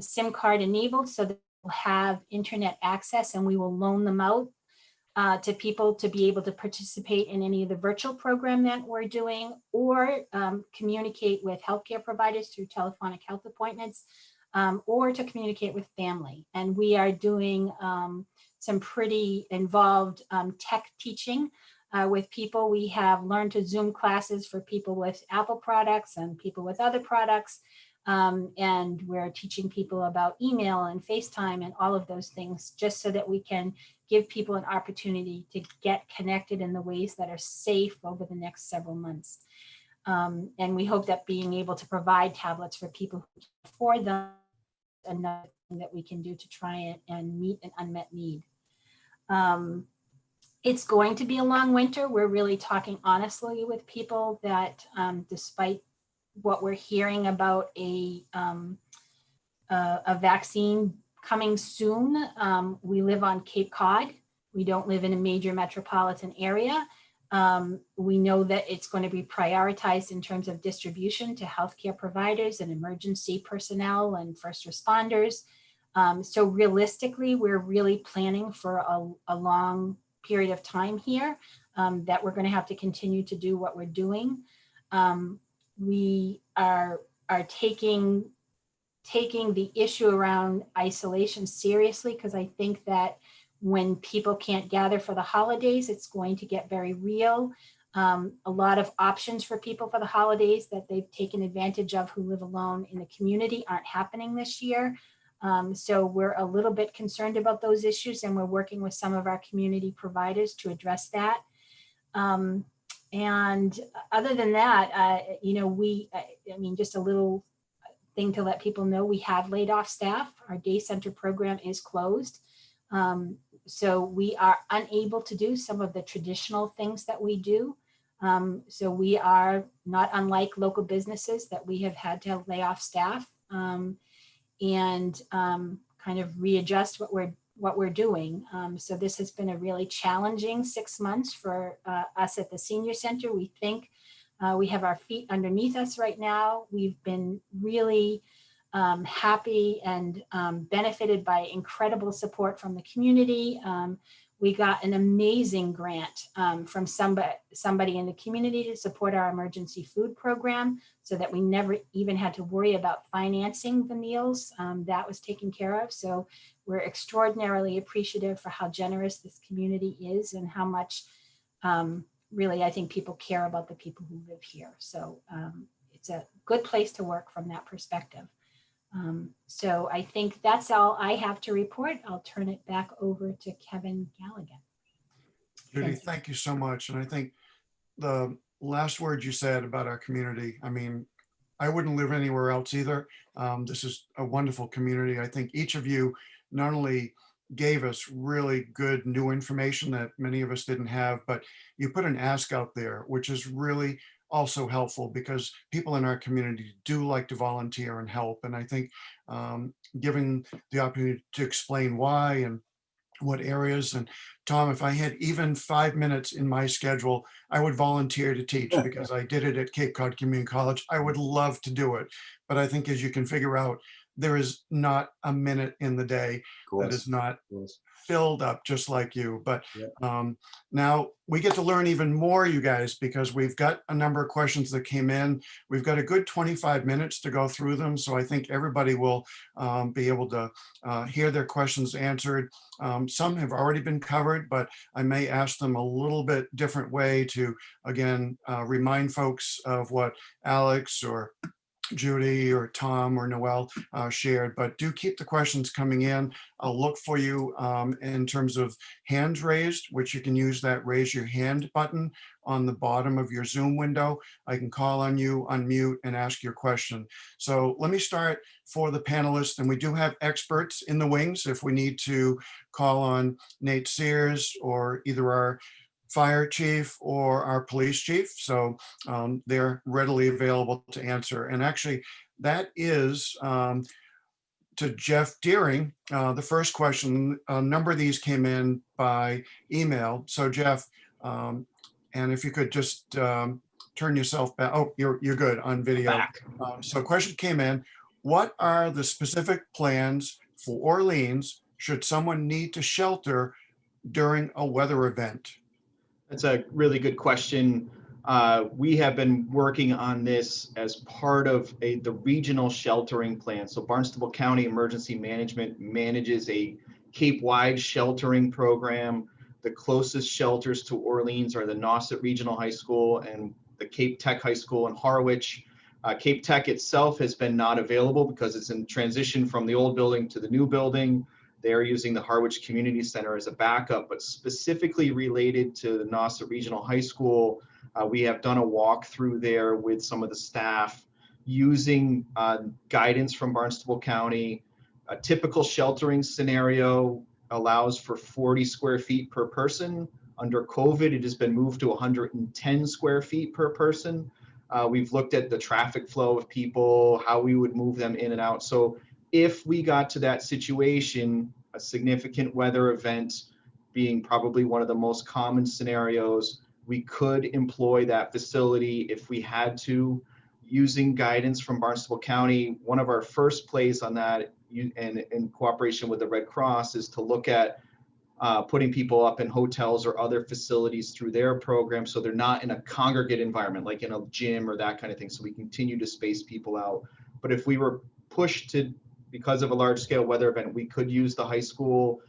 SIM card enabled so that we'll have internet access, and we will loan them out to people to be able to participate in any of the virtual program that we're doing, or communicate with healthcare providers through telephonic health appointments, or to communicate with family. And we are doing some pretty involved tech teaching with people. We have learned to Zoom classes for people with Apple products and people with other products. And we're teaching people about email and FaceTime and all of those things, just so that we can give people an opportunity to get connected in the ways that are safe over the next several months. And we hope that being able to provide tablets for people who can afford them is another thing that we can do to try and meet an unmet need. It's going to be a long winter. We're really talking honestly with people that despite what we're hearing about a vaccine coming soon, we live on Cape Cod. We don't live in a major metropolitan area. We know that it's going to be prioritized in terms of distribution to healthcare providers and emergency personnel and first responders. So realistically, we're really planning for a long period of time here that we're going to have to continue to do what we're doing. We are taking the issue around isolation seriously, because I think that when people can't gather for the holidays, it's going to get very real. A lot of options for people for the holidays that they've taken advantage of who live alone in the community aren't happening this year. So we're a little bit concerned about those issues, and we're working with some of our community providers to address that. And other than that, you know, I mean, just a little thing to let people know, we have laid off staff. Our day center program is closed. So we are unable to do some of the traditional things that we do. So we are not unlike local businesses that we have had to lay off staff and kind of readjust what we're doing. So this has been a really challenging 6 months for us at the senior center. We think we have our feet underneath us right now. We've been really happy and benefited by incredible support from the community. We got an amazing grant from somebody in the community to support our emergency food program, so that we never even had to worry about financing the meals. That was taken care of. So we're extraordinarily appreciative for how generous this community is and how much really, I think people care about the people who live here. So it's a good place to work from that perspective. So I think that's all I have to report. I'll turn it back over to Kevin Galligan. Judy, thank you so much. And I think the last word you said about our community, I mean, I wouldn't live anywhere else either. This is a wonderful community. I think each of you not only gave us really good new information that many of us didn't have, but you put an ask out there, which is really also helpful, because people in our community do like to volunteer and help. And I think giving the opportunity to explain why and what areas. And Tom, if I had even 5 minutes in my schedule, I would volunteer to teach, because I did it at Cape Cod Community College. I would love to do it. But I think, as you can figure out, there is not a minute in the day that is not filled up just like you. But now we get to learn even more, you guys, because we've got a number of questions that came in. We've got a good 25 minutes to go through them. So I think everybody will be able to hear their questions answered. Some have already been covered, but I may ask them a little bit different way to, again, remind folks of what Alex or Judy or Tom or Noel shared. But do keep the questions coming in. I'll look for you in terms of hands raised, which you can use that raise your hand button on the bottom of your Zoom window. I can call on you, unmute, and ask your question. So let me start for the panelists, and we do have experts in the wings if we need to call on Nate Sears or either our fire chief or our police chief. So they're readily available to answer. And actually, that is to Jeff Deering. The first question, a number of these came in by email. So Jeff, and if you could just turn yourself back. Oh, you're good on video. So question came in: what are the specific plans for Orleans should someone need to shelter during a weather event? That's a really good question. We have been working on this as part of the regional sheltering plan. So Barnstable County Emergency Management manages a Cape-wide sheltering program. The closest shelters to Orleans are the Nauset Regional High School and the Cape Tech High School in Harwich. Cape Tech itself has been not available because it's in transition from the old building to the new building. They're using the Harwich Community Center as a backup, but specifically related to the Nauset Regional High School, we have done a walkthrough there with some of the staff using guidance from Barnstable County. A typical sheltering scenario allows for 40 square feet per person. Under COVID, it has been moved to 110 square feet per person. We've looked at the traffic flow of people, how we would move them in and out. So if we got to that situation, a significant weather event being probably one of the most common scenarios, We could employ that facility if we had to, using guidance from Barnstable County. One of our first plays on that, and in cooperation with the Red Cross, is to look at putting people up in hotels or other facilities through their program, so they're not in a congregate environment, like in a gym or that kind of thing, so we continue to space people out. But if we were pushed to, because of a large scale weather event, we could use the high school.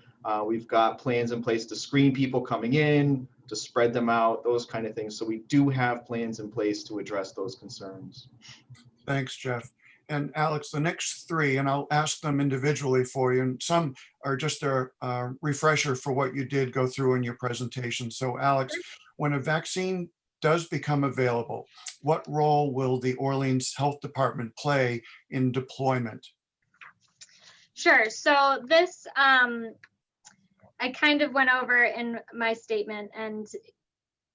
We've got plans in place to screen people coming in, to spread them out, those kind of things. So we do have plans in place to address those concerns. Thanks, Jeff. And Alex, the next three, and I'll ask them individually for you, and some are just a refresher for what you did go through in your presentation. So Alex, when a vaccine does become available, what role will the Orleans Health Department play in deployment? Sure. So this, I kind of went over in my statement, and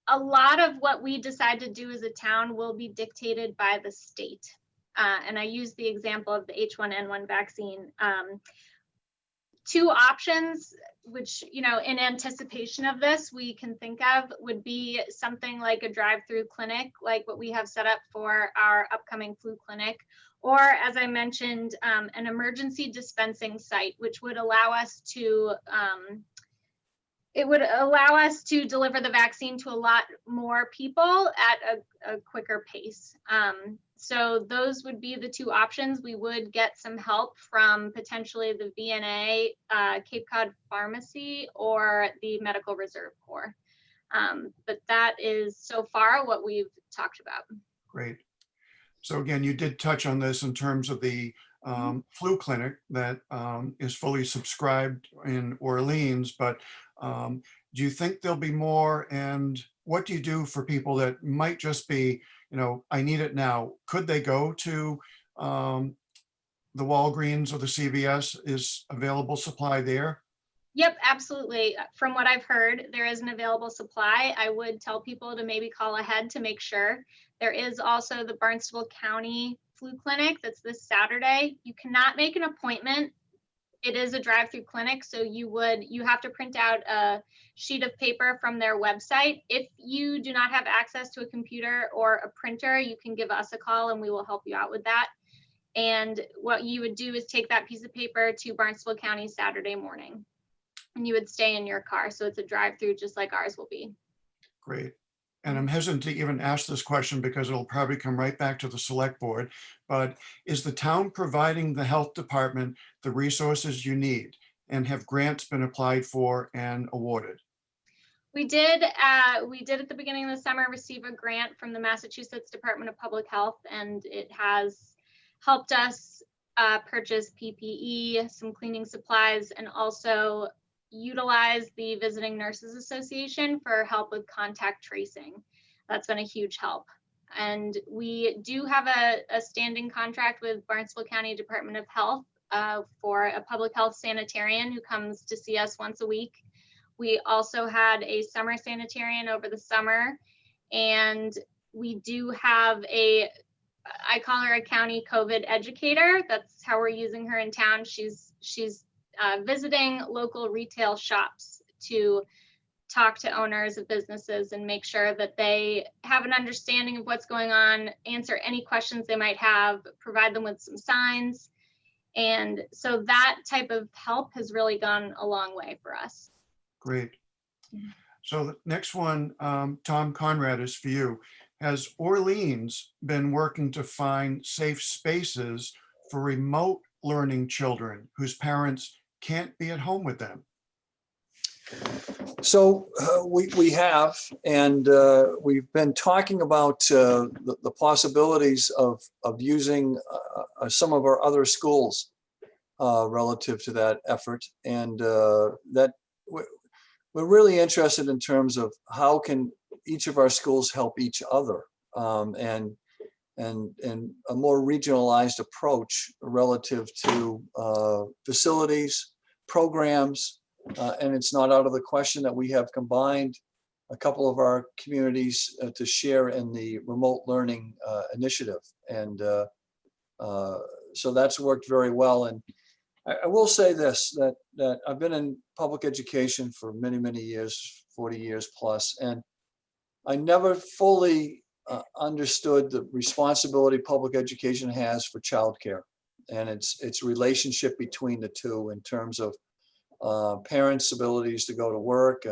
a lot of what we decide to do as a town will be dictated by the state. And I use the example of the H1N1 vaccine. Two options, which, you know, in anticipation of this, we can think of would be something like a drive-through clinic, like what we have set up for our upcoming flu clinic, or, as I mentioned, an emergency dispensing site, which would allow us to deliver the vaccine to a lot more people at a quicker pace. So those would be the two options. We would get some help from potentially the VNA, Cape Cod Pharmacy, or the Medical Reserve Corps. But that is so far what we've talked about. Great. So again, you did touch on this in terms of the flu clinic that is fully subscribed in Orleans, but do you think there'll be more? And what do you do for people that might just be, you know, I need it now? Could they go to the Walgreens or the CVS? Is available supply there? Yep, absolutely. From what I've heard, there is an available supply. I would tell people to maybe call ahead to make sure. There is also the Barnstable County Flu Clinic that's this Saturday. You cannot make an appointment. It is a drive-through clinic, so you have to print out a sheet of paper from their website. If you do not have access to a computer or a printer, you can give us a call and we will help you out with that. And what you would do is take that piece of paper to Barnstable County Saturday morning, and you would stay in your car. So it's a drive-through just like ours will be. Great. And I'm hesitant to even ask this question because it'll probably come right back to the select board, but is the town providing the health department the resources you need? And have grants been applied for and awarded? We did at the beginning of the summer receive a grant from the Massachusetts Department of Public Health, and it has helped us purchase PPE, some cleaning supplies, and also utilize the Visiting Nurses Association for help with contact tracing. That's been a huge help. And we do have a standing contract with Barnstable County Department of Health for a public health sanitarian who comes to see us once a week. We also had a summer sanitarian over the summer, and we do have I call her a county COVID educator. That's how we're using her in town. She's visiting local retail shops to talk to owners of businesses and make sure that they have an understanding of what's going on, answer any questions they might have, provide them with some signs. And so that type of help has really gone a long way for us. Great. So the next one, Tom Conrad, is for you. Has Orleans been working to find safe spaces for remote learning children whose parents can't be at home with them? So we have, and we've been talking about the possibilities of using some of our other schools relative to that effort, and that we're really interested in terms of how can each of our schools help each other, and a more regionalized approach relative to facilities, programs. And it's not out of the question that we have combined a couple of our communities to share in the remote learning initiative. And so that's worked very well. And I will say this, that I've been in public education for many, many years, 40 years plus. And I never fully understood the responsibility public education has for childcare and its relationship between the two in terms of parents' abilities to go to work.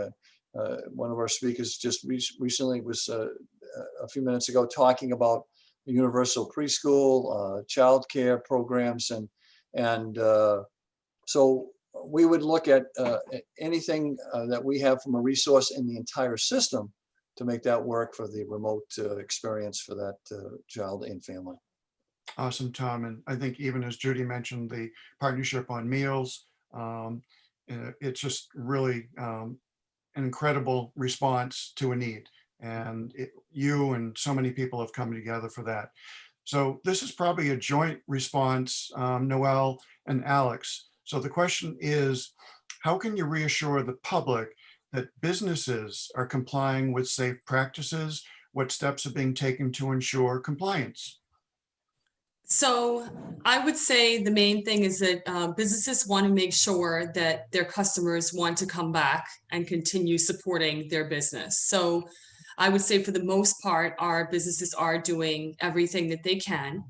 One of our speakers just recently was a few minutes ago talking about universal preschool, childcare programs, and so we would look at anything that we have from a resource in the entire system to make that work for the remote experience for that child and family. Awesome, Tom. And I think even as Judy mentioned, the partnership on meals, it's just really an incredible response to a need. And you and so many people have come together for that. So this is probably a joint response, Noel and Alex. So the question is, how can you reassure the public that businesses are complying with safe practices? What steps are being taken to ensure compliance? So I would say the main thing is that businesses want to make sure that their customers want to come back and continue supporting their business. So I would say for the most part, our businesses are doing everything that they can.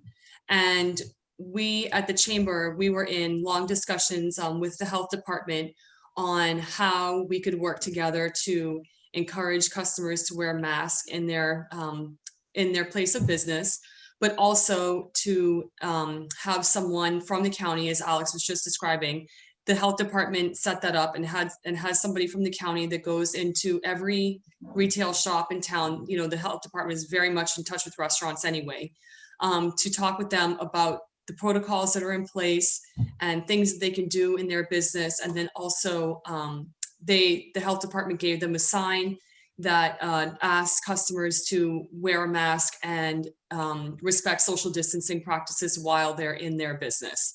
And we at the chamber, we were in long discussions with the health department on how we could work together to encourage customers to wear masks in their place of business, but also to have someone from the county, as Alex was just describing. The health department set that up and has somebody from the county that goes into every retail shop in town. You know, the health department is very much in touch with restaurants anyway, to talk with them about the protocols that are in place and things that they can do in their business. And then also the health department gave them a sign that asks customers to wear a mask and respect social distancing practices while they're in their business.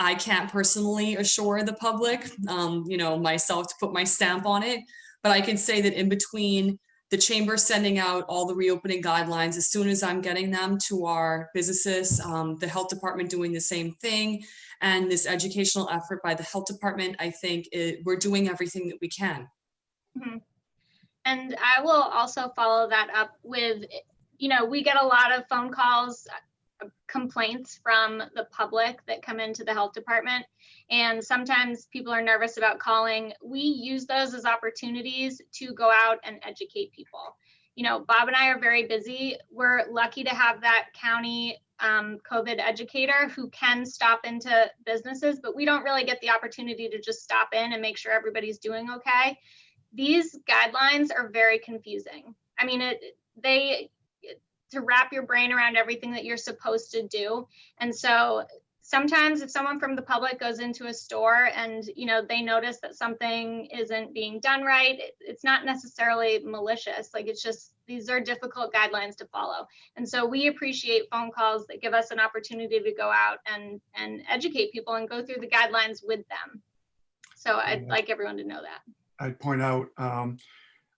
I can't personally assure the public, myself to put my stamp on it, but I can say that in between the chamber sending out all the reopening guidelines, as soon as I'm getting them to our businesses, the health department doing the same thing, and this educational effort by the health department, I think we're doing everything that we can. Mm-hmm. And I will also follow that up with, we get a lot of phone calls, complaints from the public that come into the health department. And sometimes people are nervous about calling. We use those as opportunities to go out and educate people. Bob and I are very busy. We're lucky to have that county COVID educator who can stop into businesses, but we don't really get the opportunity to just stop in and make sure everybody's doing okay. These guidelines are very confusing. I mean, to wrap your brain around everything that you're supposed to do. And so sometimes if someone from the public goes into a store and, they notice that something isn't being done right, it's not necessarily malicious. Like, it's just, these are difficult guidelines to follow. And so we appreciate phone calls that give us an opportunity to go out and educate people and go through the guidelines with them. So I'd like everyone to know that. I'd point out,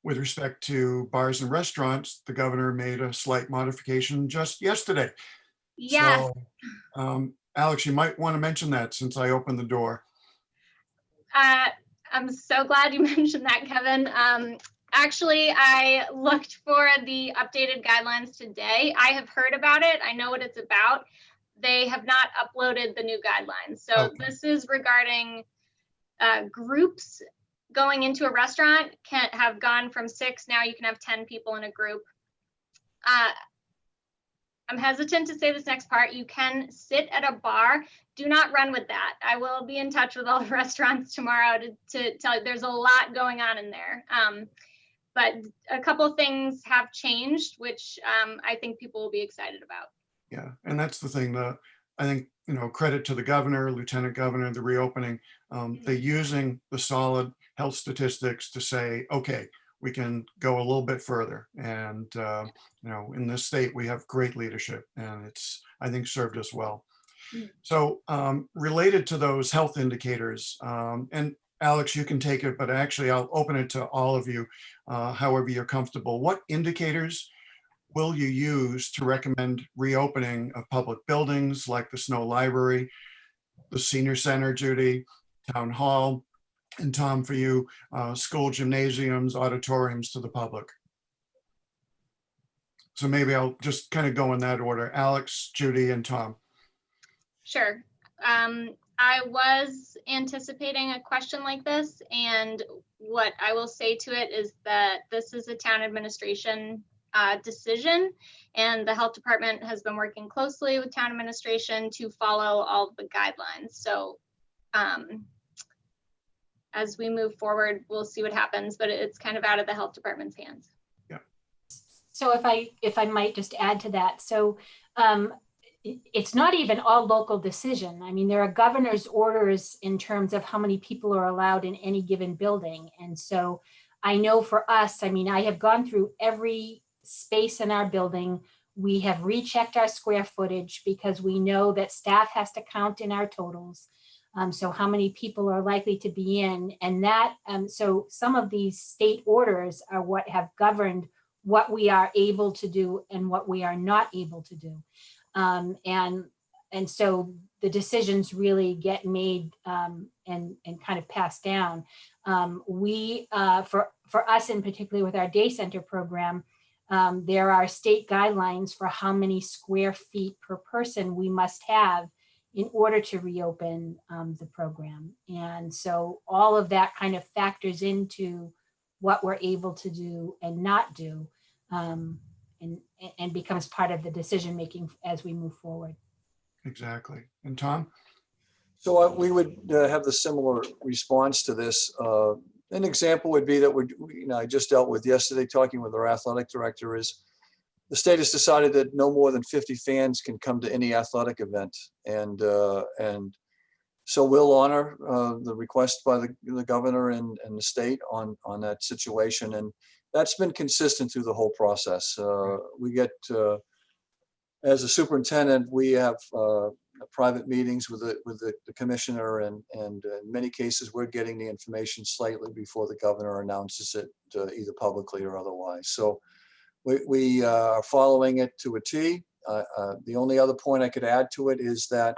with respect to bars and restaurants, the governor made a slight modification just yesterday. Yes. So, Alex, you might want to mention that since I opened the door. I'm so glad you mentioned that, Kevin. Actually, I looked for the updated guidelines today. I have heard about it. I know what it's about. They have not uploaded the new guidelines. So Okay. This is regarding groups going into a restaurant can have gone from 6. Now you can have 10 people in a group. I'm hesitant to say this next part. You can sit at a bar. Do not run with that. I will be in touch with all the restaurants tomorrow to tell you there's a lot going on in there. But a couple of things have changed, which I think people will be excited about. Yeah, and that's the thing. I think, credit to the governor, lieutenant governor, the reopening. They're using the solid health statistics to say, okay, we can go a little bit further. And, in this state, we have great leadership, and it's, I think, served us well. So related to those health indicators, and Alex, you can take it, but actually I'll open it to all of you, however you're comfortable. What indicators will you use to recommend reopening of public buildings like the Snow Library, the Senior Center, Judy, Town Hall, and Tom, for you, school gymnasiums, auditoriums to the public? So maybe I'll just kind of go in that order. Alex, Judy, and Tom. Sure. I was anticipating a question like this, and what I will say to it is that this is a town administration decision, and the health department has been working closely with town administration to follow all of the guidelines. So as we move forward, we'll see what happens, but it's kind of out of the health department's hands. So if I might just add to that, so it's not even all local decision. I mean, there are governor's orders in terms of how many people are allowed in any given building. And so I know for us, I mean, I have gone through every space in our building. We have rechecked our square footage because we know that staff has to count in our totals. So how many people are likely to be in, and that, so some of these state orders are what have governed what we are able to do and what we are not able to do. And so the decisions really get made and kind of passed down. For us in particular with our day center program, there are state guidelines for how many square feet per person we must have in order to reopen the program. And so all of that kind of factors into what we're able to do and not do, and becomes part of the decision-making as we move forward. Exactly. And Tom? So we would have the similar response to this. An example would be that I just dealt with yesterday talking with our athletic director is the state has decided that no more than 50 fans can come to any athletic event. And so we'll honor the request by the governor and the state on that situation. And that's been consistent through the whole process. We get, as a superintendent, we have private meetings with the commissioner, and in many cases, we're getting the information slightly before the governor announces it, either publicly or otherwise. So we are following it to a T. The only other point I could add to it is that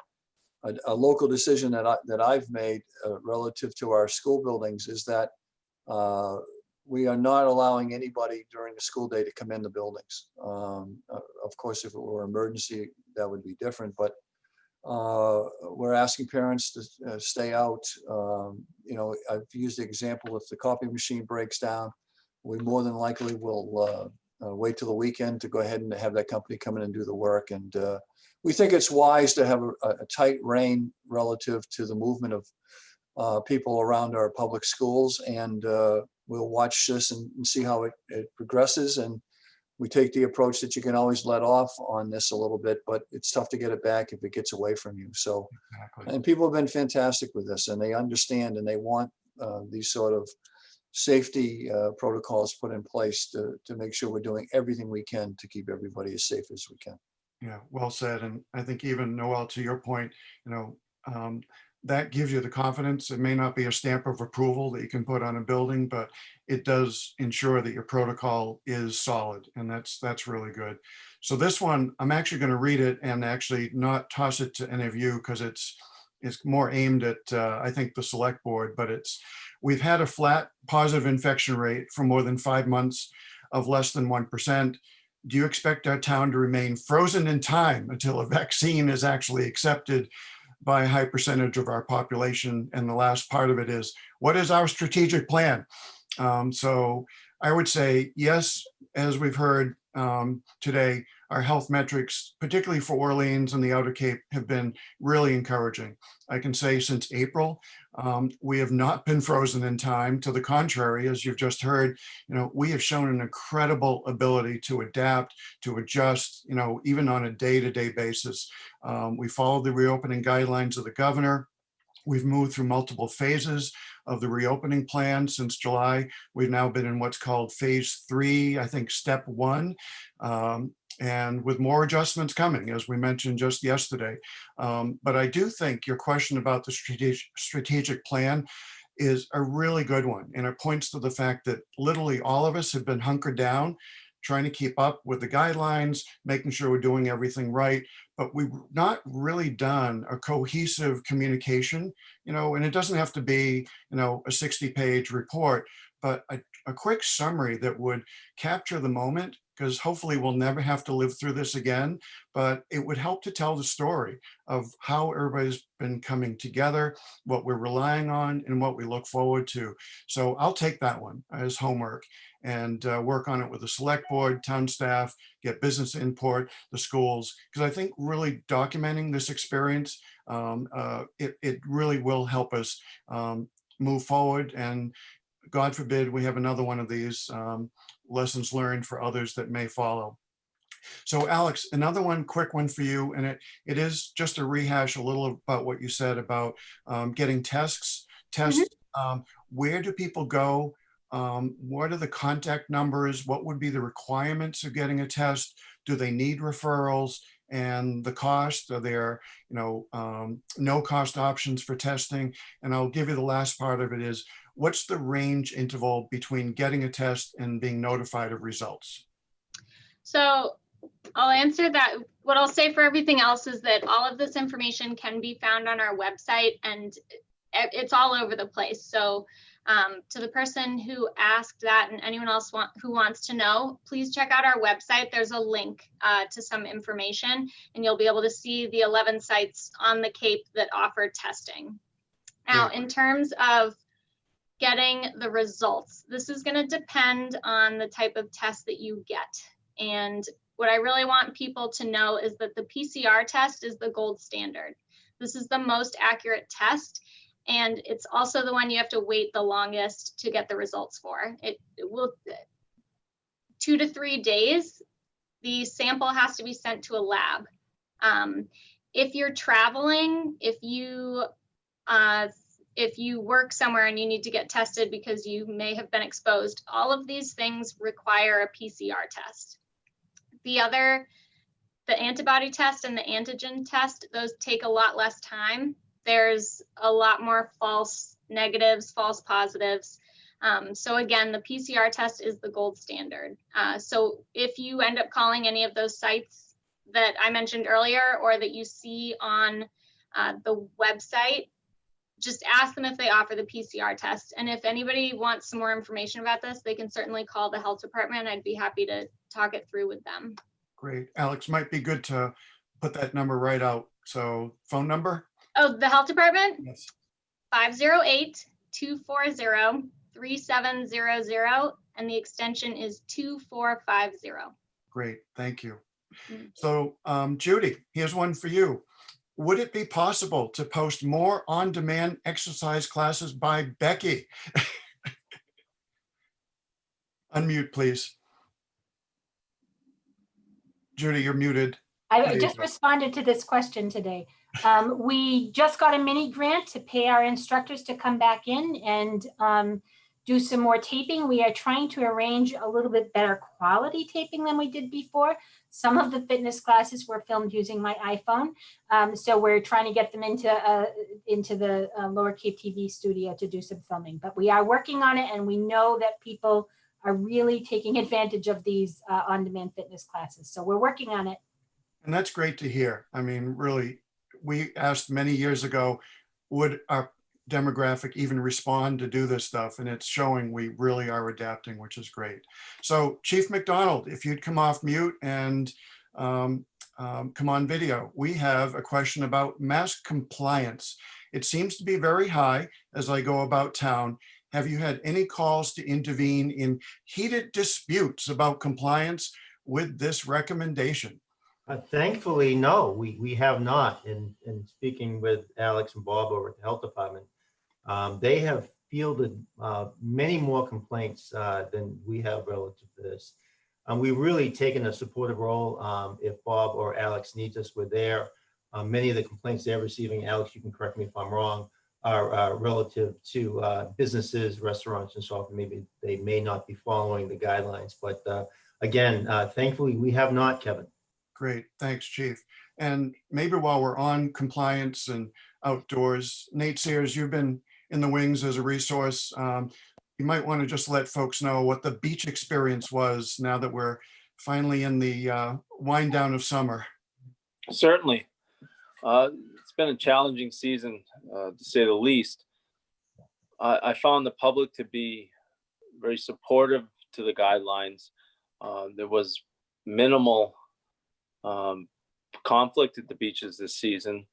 a local decision that I've made relative to our school buildings is that we are not allowing anybody during the school day to come in the buildings. Of course, if it were an emergency, that would be different, but we're asking parents to stay out. I've used the example, if the coffee machine breaks down, we more than likely will wait till the weekend to go ahead and have that company come in and do the work. And we think it's wise to have a tight rein relative to the movement of people around our public schools. And we'll watch this and see how it progresses. And we take the approach that you can always let off on this a little bit, but it's tough to get it back if it gets away from you. So, Exactly. and people have been fantastic with this, and they understand, and they want these sort of safety protocols put in place to make sure we're doing everything we can to keep everybody as safe as we can. Yeah, well said. And I think even Noel, to your point, that gives you the confidence. It may not be a stamp of approval that you can put on a building, but it does ensure that your protocol is solid. And that's really good. So this one, I'm actually going to read it and actually not toss it to any of you because it's more aimed at, I think, the select board, but we've had a flat positive infection rate for more than 5 months of less than 1%. Do you expect our town to remain frozen in time until a vaccine is actually accepted by a high percentage of our population? And the last part of it is, what is our strategic plan? So I would say yes, as we've heard today, our health metrics, particularly for Orleans and the Outer Cape, have been really encouraging. I can say since April, we have not been frozen in time. To the contrary, as you've just heard, we have shown an incredible ability to adapt, to adjust, even on a day-to-day basis. We followed the reopening guidelines of the governor. We've moved through multiple phases of the reopening plan since July. We've now been in what's called phase 3, I think step 1. And with more adjustments coming, as we mentioned just yesterday. But I do think your question about the strategic plan is a really good one. And it points to the fact that literally all of us have been hunkered down, trying to keep up with the guidelines, making sure we're doing everything right. But we've not really done a cohesive communication, and it doesn't have to be, a 60-page report, but a quick summary that would capture the moment because hopefully we'll never have to live through this again, but it would help to tell the story of how everybody's been coming together, what we're relying on, and what we look forward to. So I'll take that one as homework and work on it with the select board, town staff, get business input, the schools, because I think really documenting this experience, it really will help us move forward. And God forbid we have another one of these lessons learned for others that may follow. So Alex, another one, quick one for you, and it is just a rehash a little about what you said about getting tests. Where do people go? What are the contact numbers? What would be the requirements of getting a test? Do they need referrals? And the cost? Are there, no cost options for testing? And I'll give you the last part of it is, what's the range interval between getting a test and being notified of results? So I'll answer that. What I'll say for everything else is that all of this information can be found on our website, and it's all over the place. So to the person who asked that and anyone else who wants to know, please check out our website. There's a link to some information, and you'll be able to see the 11 sites on the Cape that offer testing. Now, in terms of getting the results, this is going to depend on the type of test that you get. And what I really want people to know is that the PCR test is the gold standard. This is the most accurate test. And it's also the one you have to wait the longest to get the results for. It will 2 to 3 days. The sample has to be sent to a lab. If you're traveling, if you work somewhere and you need to get tested because you may have been exposed, all of these things require a PCR test. The antibody test and the antigen test, those take a lot less time. There's a lot more false negatives, false positives. So again, the PCR test is the gold standard. So if you end up calling any of those sites that I mentioned earlier or that you see on the website, just ask them if they offer the PCR test. And if anybody wants some more information about this, they can certainly call the health department. I'd be happy to talk it through with them. Great. Alex, might be good to put that number right out. So phone number? Oh, the health department? Yes. 508-240-3700, and the extension is 2450. Great, thank you. So Judy, here's one for you. Would it be possible to post more on-demand exercise classes by Becky? Unmute, please. Judy, you're muted. I just responded to this question today. We just got a mini grant to pay our instructors to come back in and do some more taping. We are trying to arrange a little bit better quality taping than we did before. Some of the fitness classes were filmed using my iPhone. So we're trying to get them into the Lower Cape TV studio to do some filming. But we are working on it, and we know that people are really taking advantage of these on-demand fitness classes. So we're working on it. And that's great to hear. I mean, really, we asked many years ago, would our demographic even respond to do this stuff? And it's showing we really are adapting, which is great. So Chief McDonald, if you'd come off mute and come on video, we have a question about mask compliance. It seems to be very high as I go about town. Have you had any calls to intervene in heated disputes about compliance with this recommendation? Thankfully, no, we have not. In speaking with Alex and Bob over at the health department, they have fielded many more complaints than we have relative to this. We've really taken a supportive role. If Bob or Alex needs us, we're there. Many of the complaints they're receiving, Alex, you can correct me if I'm wrong, are relative to businesses, restaurants, and so on. Maybe they may not be following the guidelines, but again, thankfully, we have not, Kevin. Great, thanks, Chief. And maybe while we're on compliance and outdoors, Nate Sears, you've been in the wings as a resource. You might want to just let folks know what the beach experience was now that we're finally in the wind down of summer. Certainly. It's been a challenging season, to say the least. I found the public to be very supportive to the guidelines. There was minimal conflict at the beaches this season.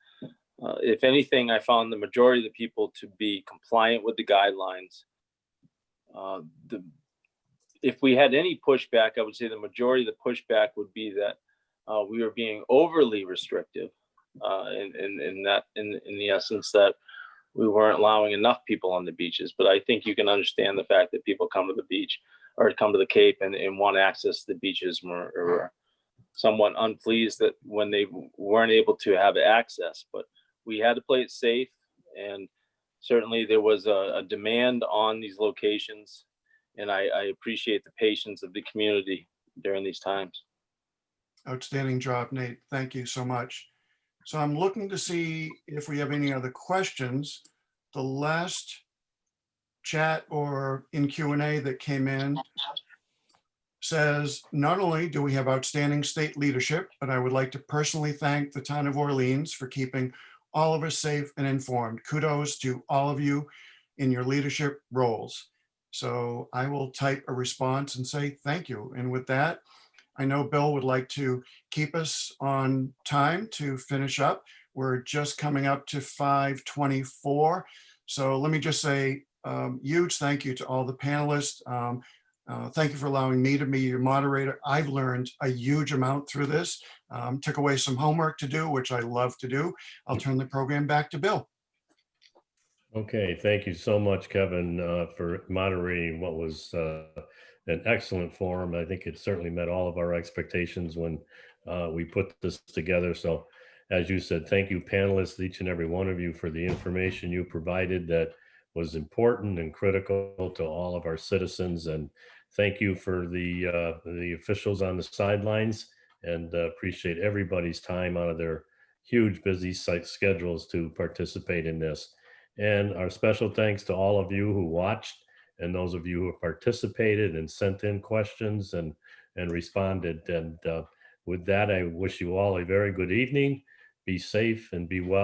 If anything, I found the majority of the people to be compliant with the guidelines. If we had any pushback, I would say the majority of the pushback would be that we were being overly restrictive in the essence that we weren't allowing enough people on the beaches. But I think you can understand the fact that people come to the beach or come to the Cape and want access to the beaches or somewhat unpleased that when they weren't able to have access. But we had to play it safe, and certainly there was a demand on these locations, and I appreciate the patience of the community during these times. Outstanding job, Nate. Thank you so much. So I'm looking to see if we have any other questions. The last chat or in Q&A that came in says, not only do we have outstanding state leadership, but I would like to personally thank the town of Orleans for keeping all of us safe and informed. Kudos to all of you in your leadership roles. So I will type a response and say thank you. And with that, I know Bill would like to keep us on time to finish up. We're just coming up to 5:24. So let me just say huge thank you to all the panelists. Thank you for allowing me to be your moderator. I've learned a huge amount through this. Took away some homework to do, which I love to do. I'll turn the program back to Bill. Okay, thank you so much, Kevin, for moderating what was an excellent forum. I think it certainly met all of our expectations when we put this together. So as you said, thank you panelists, each and every one of you, for the information you provided that was important and critical to all of our citizens. And thank you for the officials on the sidelines, and appreciate everybody's time out of their huge busy site schedules to participate in this. And our special thanks to all of you who watched and those of you who participated and sent in questions and responded. And with that, I wish you all a very good evening. Be safe and be well.